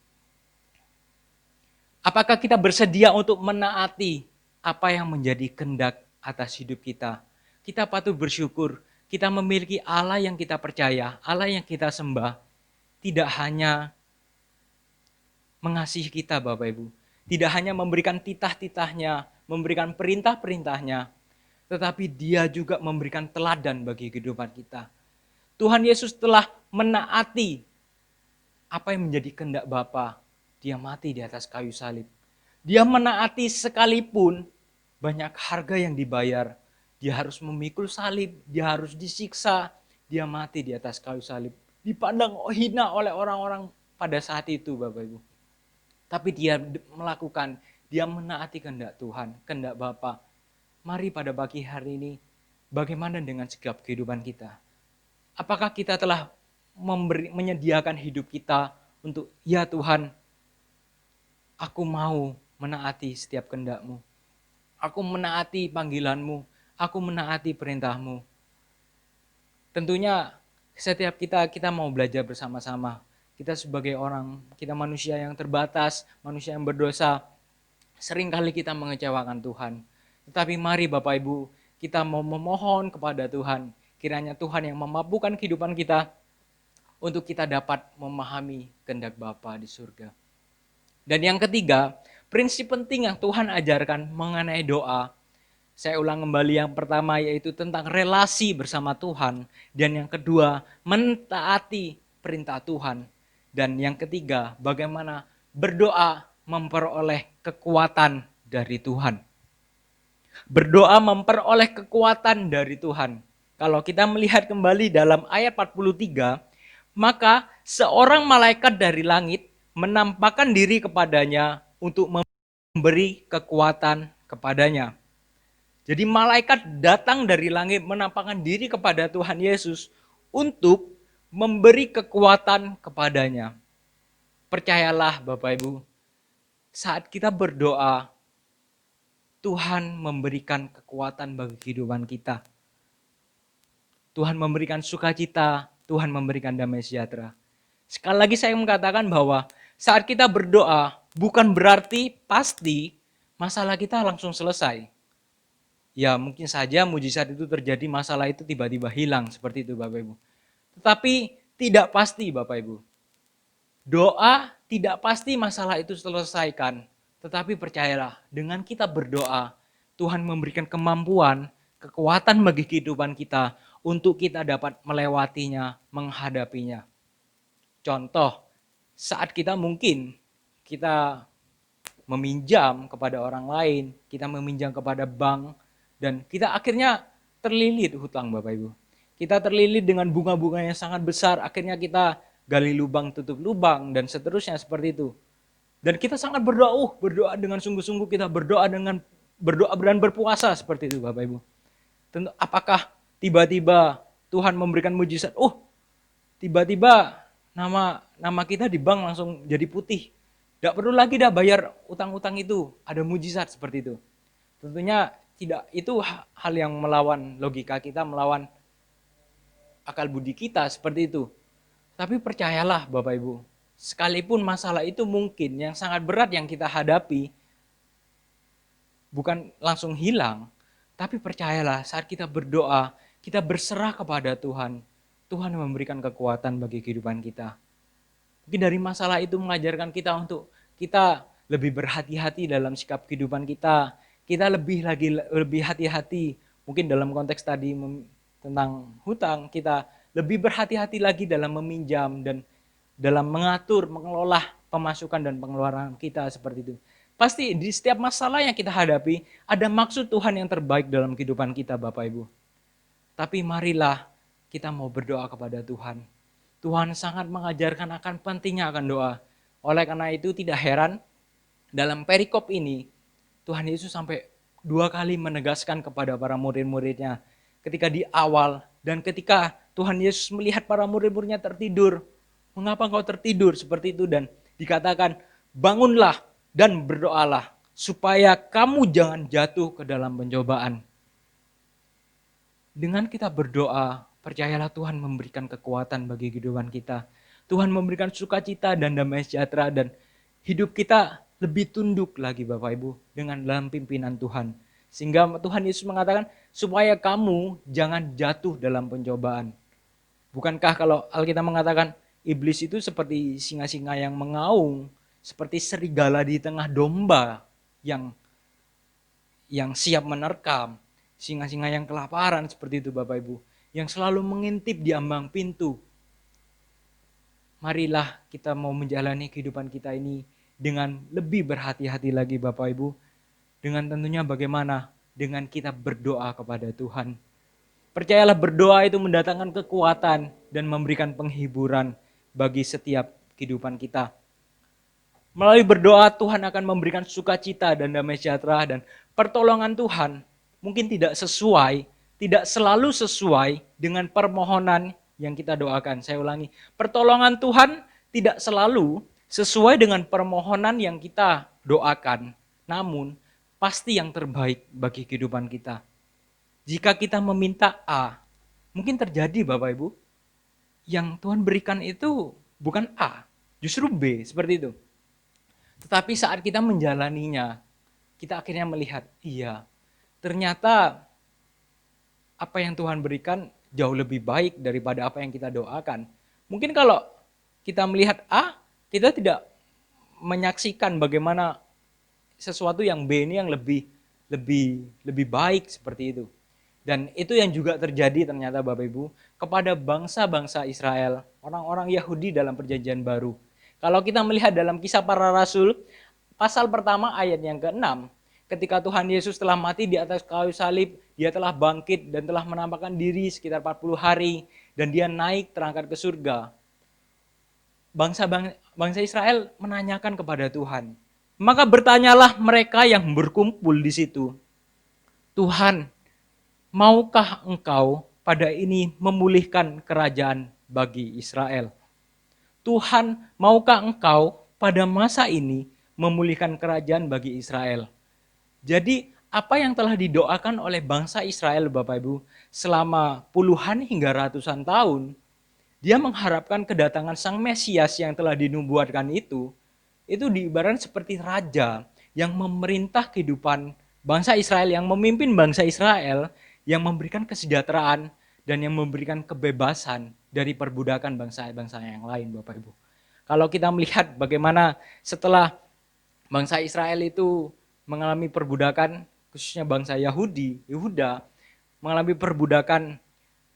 Apakah kita bersedia untuk menaati apa yang menjadi kehendak atas hidup kita? Kita patut bersyukur, kita memiliki Allah yang kita percaya, Allah yang kita sembah, tidak hanya mengasihi kita Bapak Ibu, tidak hanya memberikan titah-titahnya, memberikan perintah-perintahnya, tetapi Dia juga memberikan teladan bagi kehidupan kita. Tuhan Yesus telah menaati apa yang menjadi kehendak Bapa. Dia mati di atas kayu salib. Dia menaati sekalipun banyak harga yang dibayar. Dia harus memikul salib, dia harus disiksa, dia mati di atas kayu salib. Dipandang hina oleh orang-orang pada saat itu Bapak Ibu. Tapi dia melakukan, dia menaati kehendak Tuhan, kehendak Bapa. Mari pada pagi hari ini, bagaimana dengan sikap kehidupan kita? Apakah kita telah menyediakan hidup kita untuk, ya Tuhan, aku mau menaati setiap kehendak-Mu. Aku menaati panggilan-Mu, aku menaati perintah-Mu. Tentunya setiap kita mau belajar bersama-sama. Kita sebagai orang, kita manusia yang terbatas, manusia yang berdosa, seringkali kita mengecewakan Tuhan. Tetapi mari Bapak Ibu, kita mau memohon kepada Tuhan, kiranya Tuhan yang memampukan kehidupan kita untuk kita dapat memahami kehendak Bapa di surga. Dan yang ketiga, prinsip penting yang Tuhan ajarkan mengenai doa. Saya ulang kembali, yang pertama yaitu tentang relasi bersama Tuhan. Dan yang kedua, mentaati perintah Tuhan. Dan yang ketiga, bagaimana berdoa memperoleh kekuatan dari Tuhan. Berdoa memperoleh kekuatan dari Tuhan. Kalau kita melihat kembali dalam ayat 43, maka seorang malaikat dari langit menampakkan diri kepadanya untuk memberi kekuatan kepadanya. Jadi malaikat datang dari langit menampakkan diri kepada Tuhan Yesus untuk memberi kekuatan kepadanya. Percayalah Bapak Ibu, saat kita berdoa, Tuhan memberikan kekuatan bagi kehidupan kita. Tuhan memberikan sukacita, Tuhan memberikan damai sejahtera. Sekali lagi saya mengatakan bahwa saat kita berdoa, bukan berarti pasti masalah kita langsung selesai. Ya mungkin saja mujizat itu terjadi, masalah itu tiba-tiba hilang, seperti itu Bapak Ibu. Tetapi tidak pasti Bapak Ibu. Doa tidak pasti masalah itu selesaikan. Tetapi percayalah, dengan kita berdoa, Tuhan memberikan kemampuan, kekuatan bagi kehidupan kita untuk kita dapat melewatinya, menghadapinya. Contoh, saat kita mungkin kita meminjam kepada orang lain, kita meminjam kepada bank, dan kita akhirnya terlilit hutang Bapak Ibu. Kita terlilit dengan bunga-bunga yang sangat besar, akhirnya kita gali lubang, tutup lubang, dan seterusnya seperti itu. Dan kita sangat berdoa dengan sungguh-sungguh, kita berdoa dan berpuasa seperti itu Bapak Ibu. Tentu apakah tiba-tiba Tuhan memberikan mujizat, tiba-tiba nama kita di bank langsung jadi putih. Tidak perlu lagi dah bayar utang-utang itu, ada mujizat seperti itu. Tentunya tidak, itu hal yang melawan logika kita, melawan akal budi kita seperti itu. Tapi percayalah Bapak Ibu, sekalipun masalah itu mungkin yang sangat berat yang kita hadapi, bukan langsung hilang, tapi percayalah saat kita berdoa, kita berserah kepada Tuhan, Tuhan memberikan kekuatan bagi kehidupan kita. Mungkin dari masalah itu mengajarkan kita untuk kita lebih berhati-hati dalam sikap kehidupan kita. Kita lebih hati-hati. Mungkin dalam konteks tadi tentang hutang, kita lebih berhati-hati lagi dalam meminjam dan dalam mengatur, mengelola pemasukan dan pengeluaran kita seperti itu. Pasti di setiap masalah yang kita hadapi, ada maksud Tuhan yang terbaik dalam kehidupan kita Bapak Ibu. Tapi marilah kita mau berdoa kepada Tuhan. Tuhan sangat mengajarkan akan pentingnya akan doa. Oleh karena itu tidak heran dalam perikop ini Tuhan Yesus sampai 2 kali menegaskan kepada para murid-muridnya. Ketika di awal dan ketika Tuhan Yesus melihat para murid-muridnya tertidur. Mengapa engkau tertidur seperti itu? Dan dikatakan bangunlah dan berdoalah supaya kamu jangan jatuh ke dalam pencobaan. Dengan kita berdoa, percayalah Tuhan memberikan kekuatan bagi kehidupan kita. Tuhan memberikan sukacita dan damai sejahtera dan hidup kita lebih tunduk lagi Bapak Ibu dengan dalam pimpinan Tuhan. Sehingga Tuhan Yesus mengatakan supaya kamu jangan jatuh dalam pencobaan. Bukankah kalau Alkitab mengatakan iblis itu seperti singa-singa yang mengaum, seperti serigala di tengah domba yang siap menerkam. Singa-singa yang kelaparan seperti itu Bapak Ibu, yang selalu mengintip di ambang pintu. Marilah kita mau menjalani kehidupan kita ini dengan lebih berhati-hati lagi Bapak Ibu. Dengan tentunya bagaimana? Dengan kita berdoa kepada Tuhan. Percayalah berdoa itu mendatangkan kekuatan dan memberikan penghiburan bagi setiap kehidupan kita. Melalui berdoa Tuhan akan memberikan sukacita dan damai sejahtera dan pertolongan Tuhan mungkin tidak selalu sesuai dengan permohonan yang kita doakan. Saya ulangi, pertolongan Tuhan tidak selalu sesuai dengan permohonan yang kita doakan. Namun, pasti yang terbaik bagi kehidupan kita. Jika kita meminta A, mungkin terjadi Bapak Ibu, yang Tuhan berikan itu bukan A, justru B, seperti itu. Tetapi saat kita menjalaninya, kita akhirnya melihat, iya, ternyata apa yang Tuhan berikan jauh lebih baik daripada apa yang kita doakan. Mungkin kalau kita melihat A, kita tidak menyaksikan bagaimana sesuatu yang B ini yang lebih baik seperti itu. Dan itu yang juga terjadi ternyata Bapak Ibu kepada bangsa-bangsa Israel, orang-orang Yahudi dalam perjanjian baru. Kalau kita melihat dalam Kisah Para Rasul, pasal pertama ayat yang ke-6, ketika Tuhan Yesus telah mati di atas kayu salib, dia telah bangkit dan telah menampakkan diri sekitar 40 hari, dan dia naik terangkat ke surga. Bangsa Israel menanyakan kepada Tuhan. Maka bertanyalah mereka yang berkumpul di situ, Tuhan, maukah engkau pada ini memulihkan kerajaan bagi Israel? Tuhan, maukah engkau pada masa ini memulihkan kerajaan bagi Israel? Jadi apa yang telah didoakan oleh bangsa Israel Bapak Ibu selama puluhan hingga ratusan tahun, dia mengharapkan kedatangan Sang Mesias yang telah dinubuatkan itu diibaratkan seperti raja yang memerintah kehidupan bangsa Israel, yang memimpin bangsa Israel, yang memberikan kesejahteraan dan yang memberikan kebebasan dari perbudakan bangsa-bangsa yang lain Bapak Ibu. Kalau kita melihat bagaimana setelah bangsa Israel itu mengalami perbudakan, khususnya bangsa Yehuda mengalami perbudakan,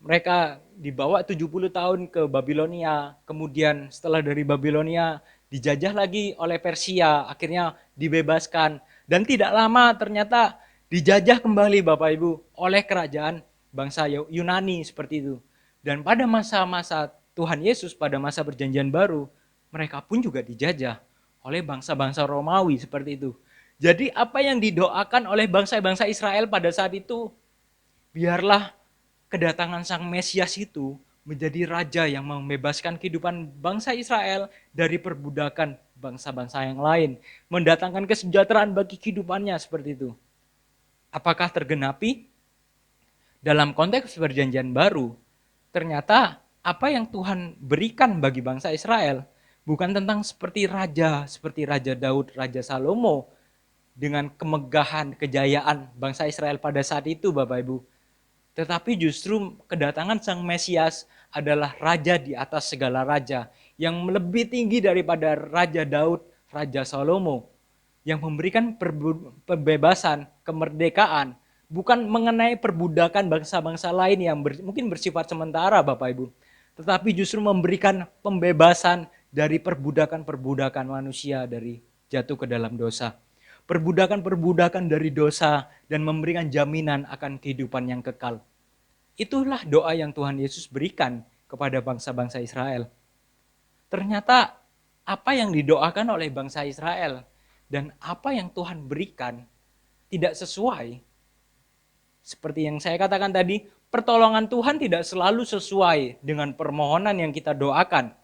mereka dibawa 70 tahun ke Babilonia, kemudian setelah dari Babilonia dijajah lagi oleh Persia, akhirnya dibebaskan, dan tidak lama ternyata dijajah kembali Bapak Ibu oleh kerajaan bangsa Yunani seperti itu. Dan pada masa-masa Tuhan Yesus, pada masa perjanjian baru, mereka pun juga dijajah oleh bangsa-bangsa Romawi seperti itu. Jadi apa yang didoakan oleh bangsa-bangsa Israel pada saat itu, biarlah kedatangan Sang Mesias itu menjadi raja yang membebaskan kehidupan bangsa Israel dari perbudakan bangsa-bangsa yang lain, mendatangkan kesejahteraan bagi kehidupannya seperti itu. Apakah tergenapi? Dalam konteks perjanjian baru, ternyata apa yang Tuhan berikan bagi bangsa Israel bukan tentang seperti Raja Daud, Raja Salomo, dengan kemegahan, kejayaan bangsa Israel pada saat itu, Bapak Ibu. Tetapi justru kedatangan Sang Mesias adalah raja di atas segala raja, yang lebih tinggi daripada Raja Daud, Raja Salomo, yang memberikan pembebasan, kemerdekaan, bukan mengenai perbudakan bangsa-bangsa lain yang mungkin bersifat sementara, Bapak Ibu, tetapi justru memberikan pembebasan dari perbudakan-perbudakan manusia dari jatuh ke dalam dosa. Perbudakan-perbudakan dari dosa dan memberikan jaminan akan kehidupan yang kekal. Itulah doa yang Tuhan Yesus berikan kepada bangsa-bangsa Israel. Ternyata apa yang didoakan oleh bangsa Israel dan apa yang Tuhan berikan tidak sesuai. Seperti yang saya katakan tadi, pertolongan Tuhan tidak selalu sesuai dengan permohonan yang kita doakan,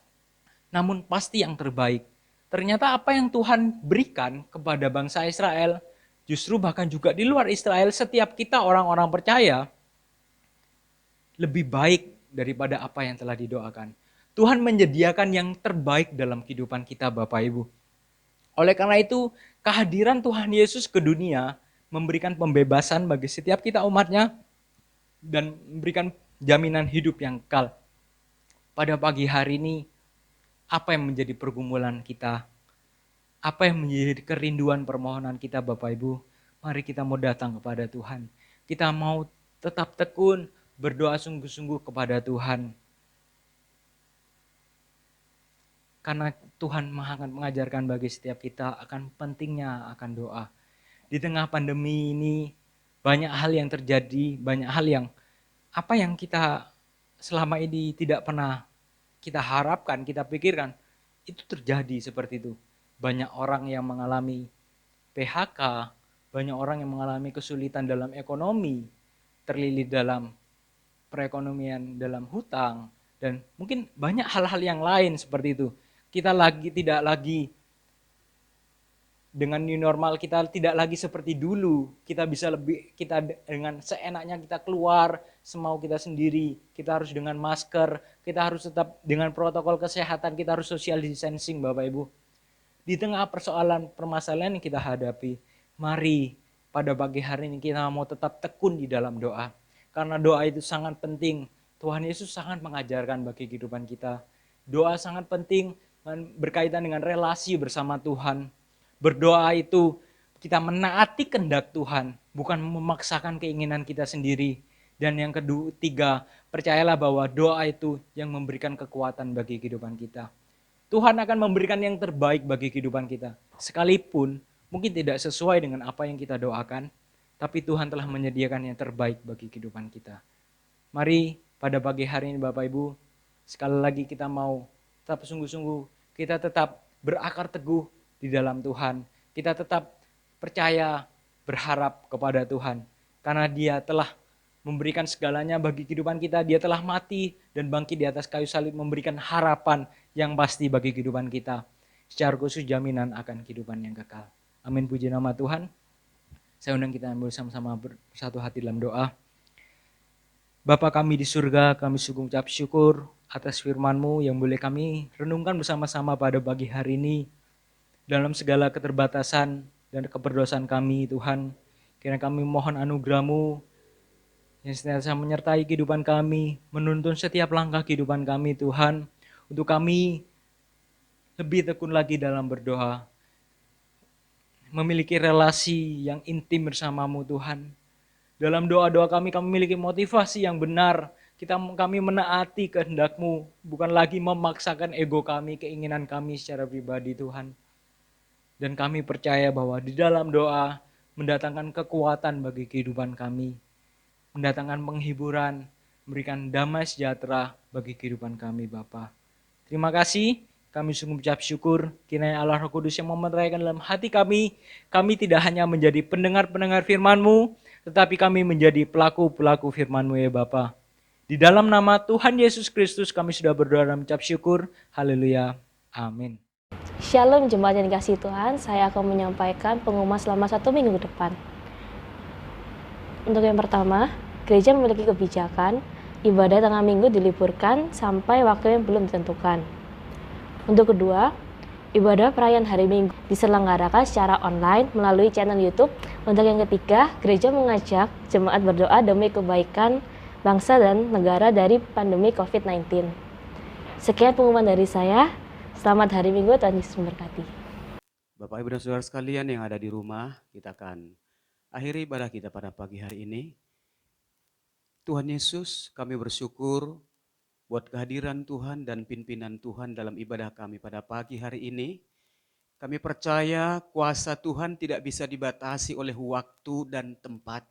namun pasti yang terbaik. Ternyata apa yang Tuhan berikan kepada bangsa Israel, justru bahkan juga di luar Israel, setiap kita orang-orang percaya, lebih baik daripada apa yang telah didoakan. Tuhan menyediakan yang terbaik dalam kehidupan kita, Bapak Ibu. Oleh karena itu, kehadiran Tuhan Yesus ke dunia memberikan pembebasan bagi setiap kita umatnya dan memberikan jaminan hidup yang kekal. Pada pagi hari ini, apa yang menjadi pergumulan kita? Apa yang menjadi kerinduan permohonan kita, Bapak Ibu? Mari kita mau datang kepada Tuhan. Kita mau tetap tekun, berdoa sungguh-sungguh kepada Tuhan. Karena Tuhan akan mengajarkan bagi setiap kita akan pentingnya akan doa. Di tengah pandemi ini banyak hal yang terjadi, banyak hal yang apa yang kita selama ini tidak pernah kita harapkan, kita pikirkan, itu terjadi seperti itu. Banyak orang yang mengalami PHK, banyak orang yang mengalami kesulitan dalam ekonomi, terlilit dalam perekonomian dalam hutang, dan mungkin banyak hal-hal yang lain seperti itu. Kita tidak lagi dengan new normal, kita tidak lagi seperti dulu. Kita bisa kita dengan seenaknya kita keluar semau kita sendiri. Kita harus dengan masker, kita harus tetap dengan protokol kesehatan, kita harus social distancing, Bapak Ibu. Di tengah persoalan permasalahan yang kita hadapi, mari pada pagi hari ini kita mau tetap tekun di dalam doa. Karena doa itu sangat penting. Tuhan Yesus sangat mengajarkan bagi kehidupan kita. Doa sangat penting berkaitan dengan relasi bersama Tuhan. Berdoa itu kita menaati kehendak Tuhan, bukan memaksakan keinginan kita sendiri. Dan yang ketiga, percayalah bahwa doa itu yang memberikan kekuatan bagi kehidupan kita. Tuhan akan memberikan yang terbaik bagi kehidupan kita. Sekalipun mungkin tidak sesuai dengan apa yang kita doakan, tapi Tuhan telah menyediakan yang terbaik bagi kehidupan kita. Mari pada pagi hari ini Bapak Ibu, sekali lagi kita mau tetap sungguh-sungguh, kita tetap berakar teguh di dalam Tuhan. Kita tetap percaya, berharap kepada Tuhan. Karena Dia telah memberikan segalanya bagi kehidupan kita. Dia telah mati dan bangkit di atas kayu salib, memberikan harapan yang pasti bagi kehidupan kita. Secara khusus jaminan akan kehidupan yang kekal. Amin, puji nama Tuhan. Saya undang kita bersama-sama bersatu hati dalam doa. Bapa kami di surga, kami sungguh ucap syukur atas firman-Mu yang boleh kami renungkan bersama-sama pada pagi hari ini. Dalam segala keterbatasan dan keberdosaan kami, Tuhan, kiranya kami mohon anugerah-Mu yang senantiasa menyertai kehidupan kami, menuntun setiap langkah kehidupan kami, Tuhan, untuk kami lebih tekun lagi dalam berdoa, memiliki relasi yang intim bersama-Mu, Tuhan. Dalam doa-doa kami memiliki motivasi yang benar, kami menaati kehendak-Mu, bukan lagi memaksakan ego kami, keinginan kami secara pribadi, Tuhan. Dan kami percaya bahwa di dalam doa mendatangkan kekuatan bagi kehidupan kami. Mendatangkan penghiburan, memberikan damai sejahtera bagi kehidupan kami Bapa. Terima kasih, kami sungguh ucap syukur. Kiranya Allah Roh Kudus yang memeteraikan dalam hati kami. Kami tidak hanya menjadi pendengar-pendengar firman-Mu, tetapi kami menjadi pelaku-pelaku firman-Mu ya Bapa. Di dalam nama Tuhan Yesus Kristus kami sudah berdoa dan mengucap syukur. Haleluya. Amin. Shalom jemaat yang dikasihi Tuhan, saya akan menyampaikan pengumuman selama 1 minggu ke depan. Untuk yang pertama, gereja memiliki kebijakan ibadah tengah minggu diliburkan sampai waktu yang belum ditentukan. Untuk kedua, ibadah perayaan hari Minggu diselenggarakan secara online melalui channel YouTube. Untuk yang ketiga, gereja mengajak jemaat berdoa demi kebaikan bangsa dan negara dari pandemi COVID-19. Sekian pengumuman dari saya. Selamat hari Minggu, Tuhan Yesus memberkati. Bapak, Ibu, dan Saudara sekalian yang ada di rumah, kita akan akhiri ibadah kita pada pagi hari ini. Tuhan Yesus, kami bersyukur buat kehadiran Tuhan dan pimpinan Tuhan dalam ibadah kami pada pagi hari ini. Kami percaya kuasa Tuhan tidak bisa dibatasi oleh waktu dan tempat.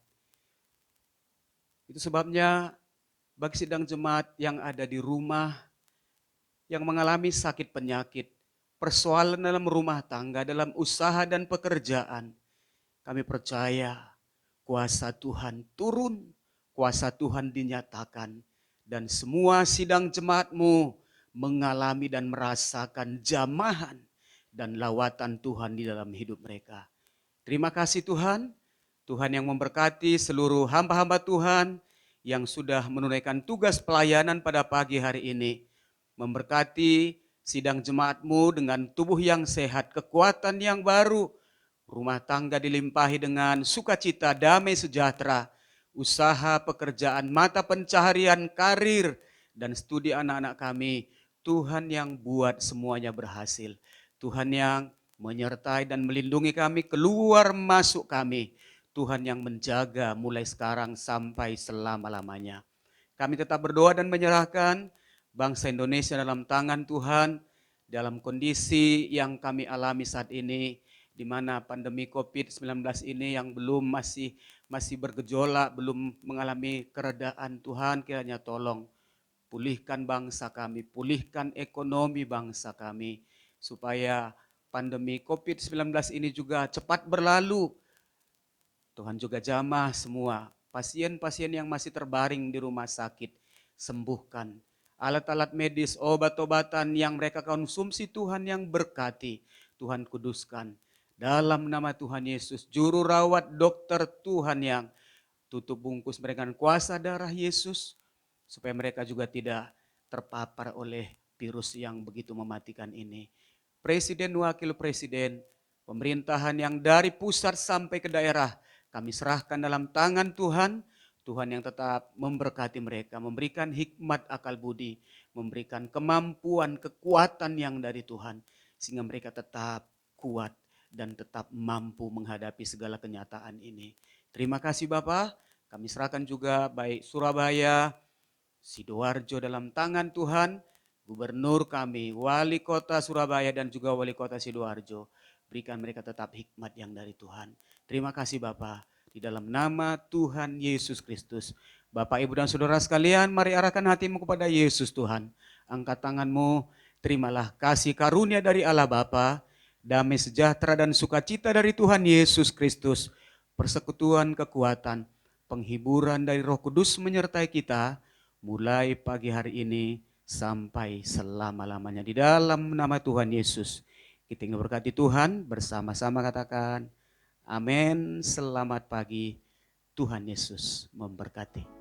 Itu sebabnya bagi sidang jemaat yang ada di rumah, yang mengalami sakit penyakit, persoalan dalam rumah tangga, dalam usaha dan pekerjaan, kami percaya kuasa Tuhan turun, kuasa Tuhan dinyatakan, dan semua sidang jemaatmu mengalami dan merasakan jamahan dan lawatan Tuhan di dalam hidup mereka. Terima kasih Tuhan, Tuhan yang memberkati seluruh hamba-hamba Tuhan yang sudah menunaikan tugas pelayanan pada pagi hari ini. Memberkati sidang jemaatmu dengan tubuh yang sehat, kekuatan yang baru, rumah tangga dilimpahi dengan sukacita, damai sejahtera, usaha, pekerjaan, mata pencaharian, karir, dan studi anak-anak kami. Tuhan yang buat semuanya berhasil. Tuhan yang menyertai dan melindungi kami, keluar masuk kami. Tuhan yang menjaga mulai sekarang sampai selama-lamanya. Kami tetap berdoa dan menyerahkan bangsa Indonesia dalam tangan Tuhan, dalam kondisi yang kami alami saat ini, di mana pandemi COVID-19 ini yang belum masih bergejolak, belum mengalami keredaan. Tuhan kiranya tolong pulihkan bangsa kami, pulihkan ekonomi bangsa kami, supaya pandemi COVID-19 ini juga cepat berlalu. Tuhan juga jamah semua pasien-pasien yang masih terbaring di rumah sakit, sembuhkan. Alat-alat medis, obat-obatan yang mereka konsumsi Tuhan yang berkati, Tuhan kuduskan. Dalam nama Tuhan Yesus, juru rawat, dokter Tuhan yang tutup bungkus mereka dengan kuasa darah Yesus, supaya mereka juga tidak terpapar oleh virus yang begitu mematikan ini. Presiden, wakil presiden, pemerintahan yang dari pusat sampai ke daerah, kami serahkan dalam tangan Tuhan. Tuhan yang tetap memberkati mereka, memberikan hikmat akal budi, memberikan kemampuan, kekuatan yang dari Tuhan, sehingga mereka tetap kuat dan tetap mampu menghadapi segala kenyataan ini. Terima kasih Bapak, kami serahkan juga baik Surabaya, Sidoarjo dalam tangan Tuhan, Gubernur kami, Wali Kota Surabaya dan juga Wali Kota Sidoarjo. Berikan mereka tetap hikmat yang dari Tuhan. Terima kasih Bapak. Di dalam nama Tuhan Yesus Kristus. Bapak, Ibu, dan Saudara sekalian, mari arahkan hatimu kepada Yesus Tuhan. Angkat tanganmu, terimalah kasih karunia dari Allah Bapa, damai sejahtera dan sukacita dari Tuhan Yesus Kristus, persekutuan kekuatan, penghiburan dari Roh Kudus menyertai kita, mulai pagi hari ini sampai selama-lamanya. Di dalam nama Tuhan Yesus, kita ingin berkati Tuhan, bersama-sama katakan, amin. Selamat pagi, Tuhan Yesus memberkati.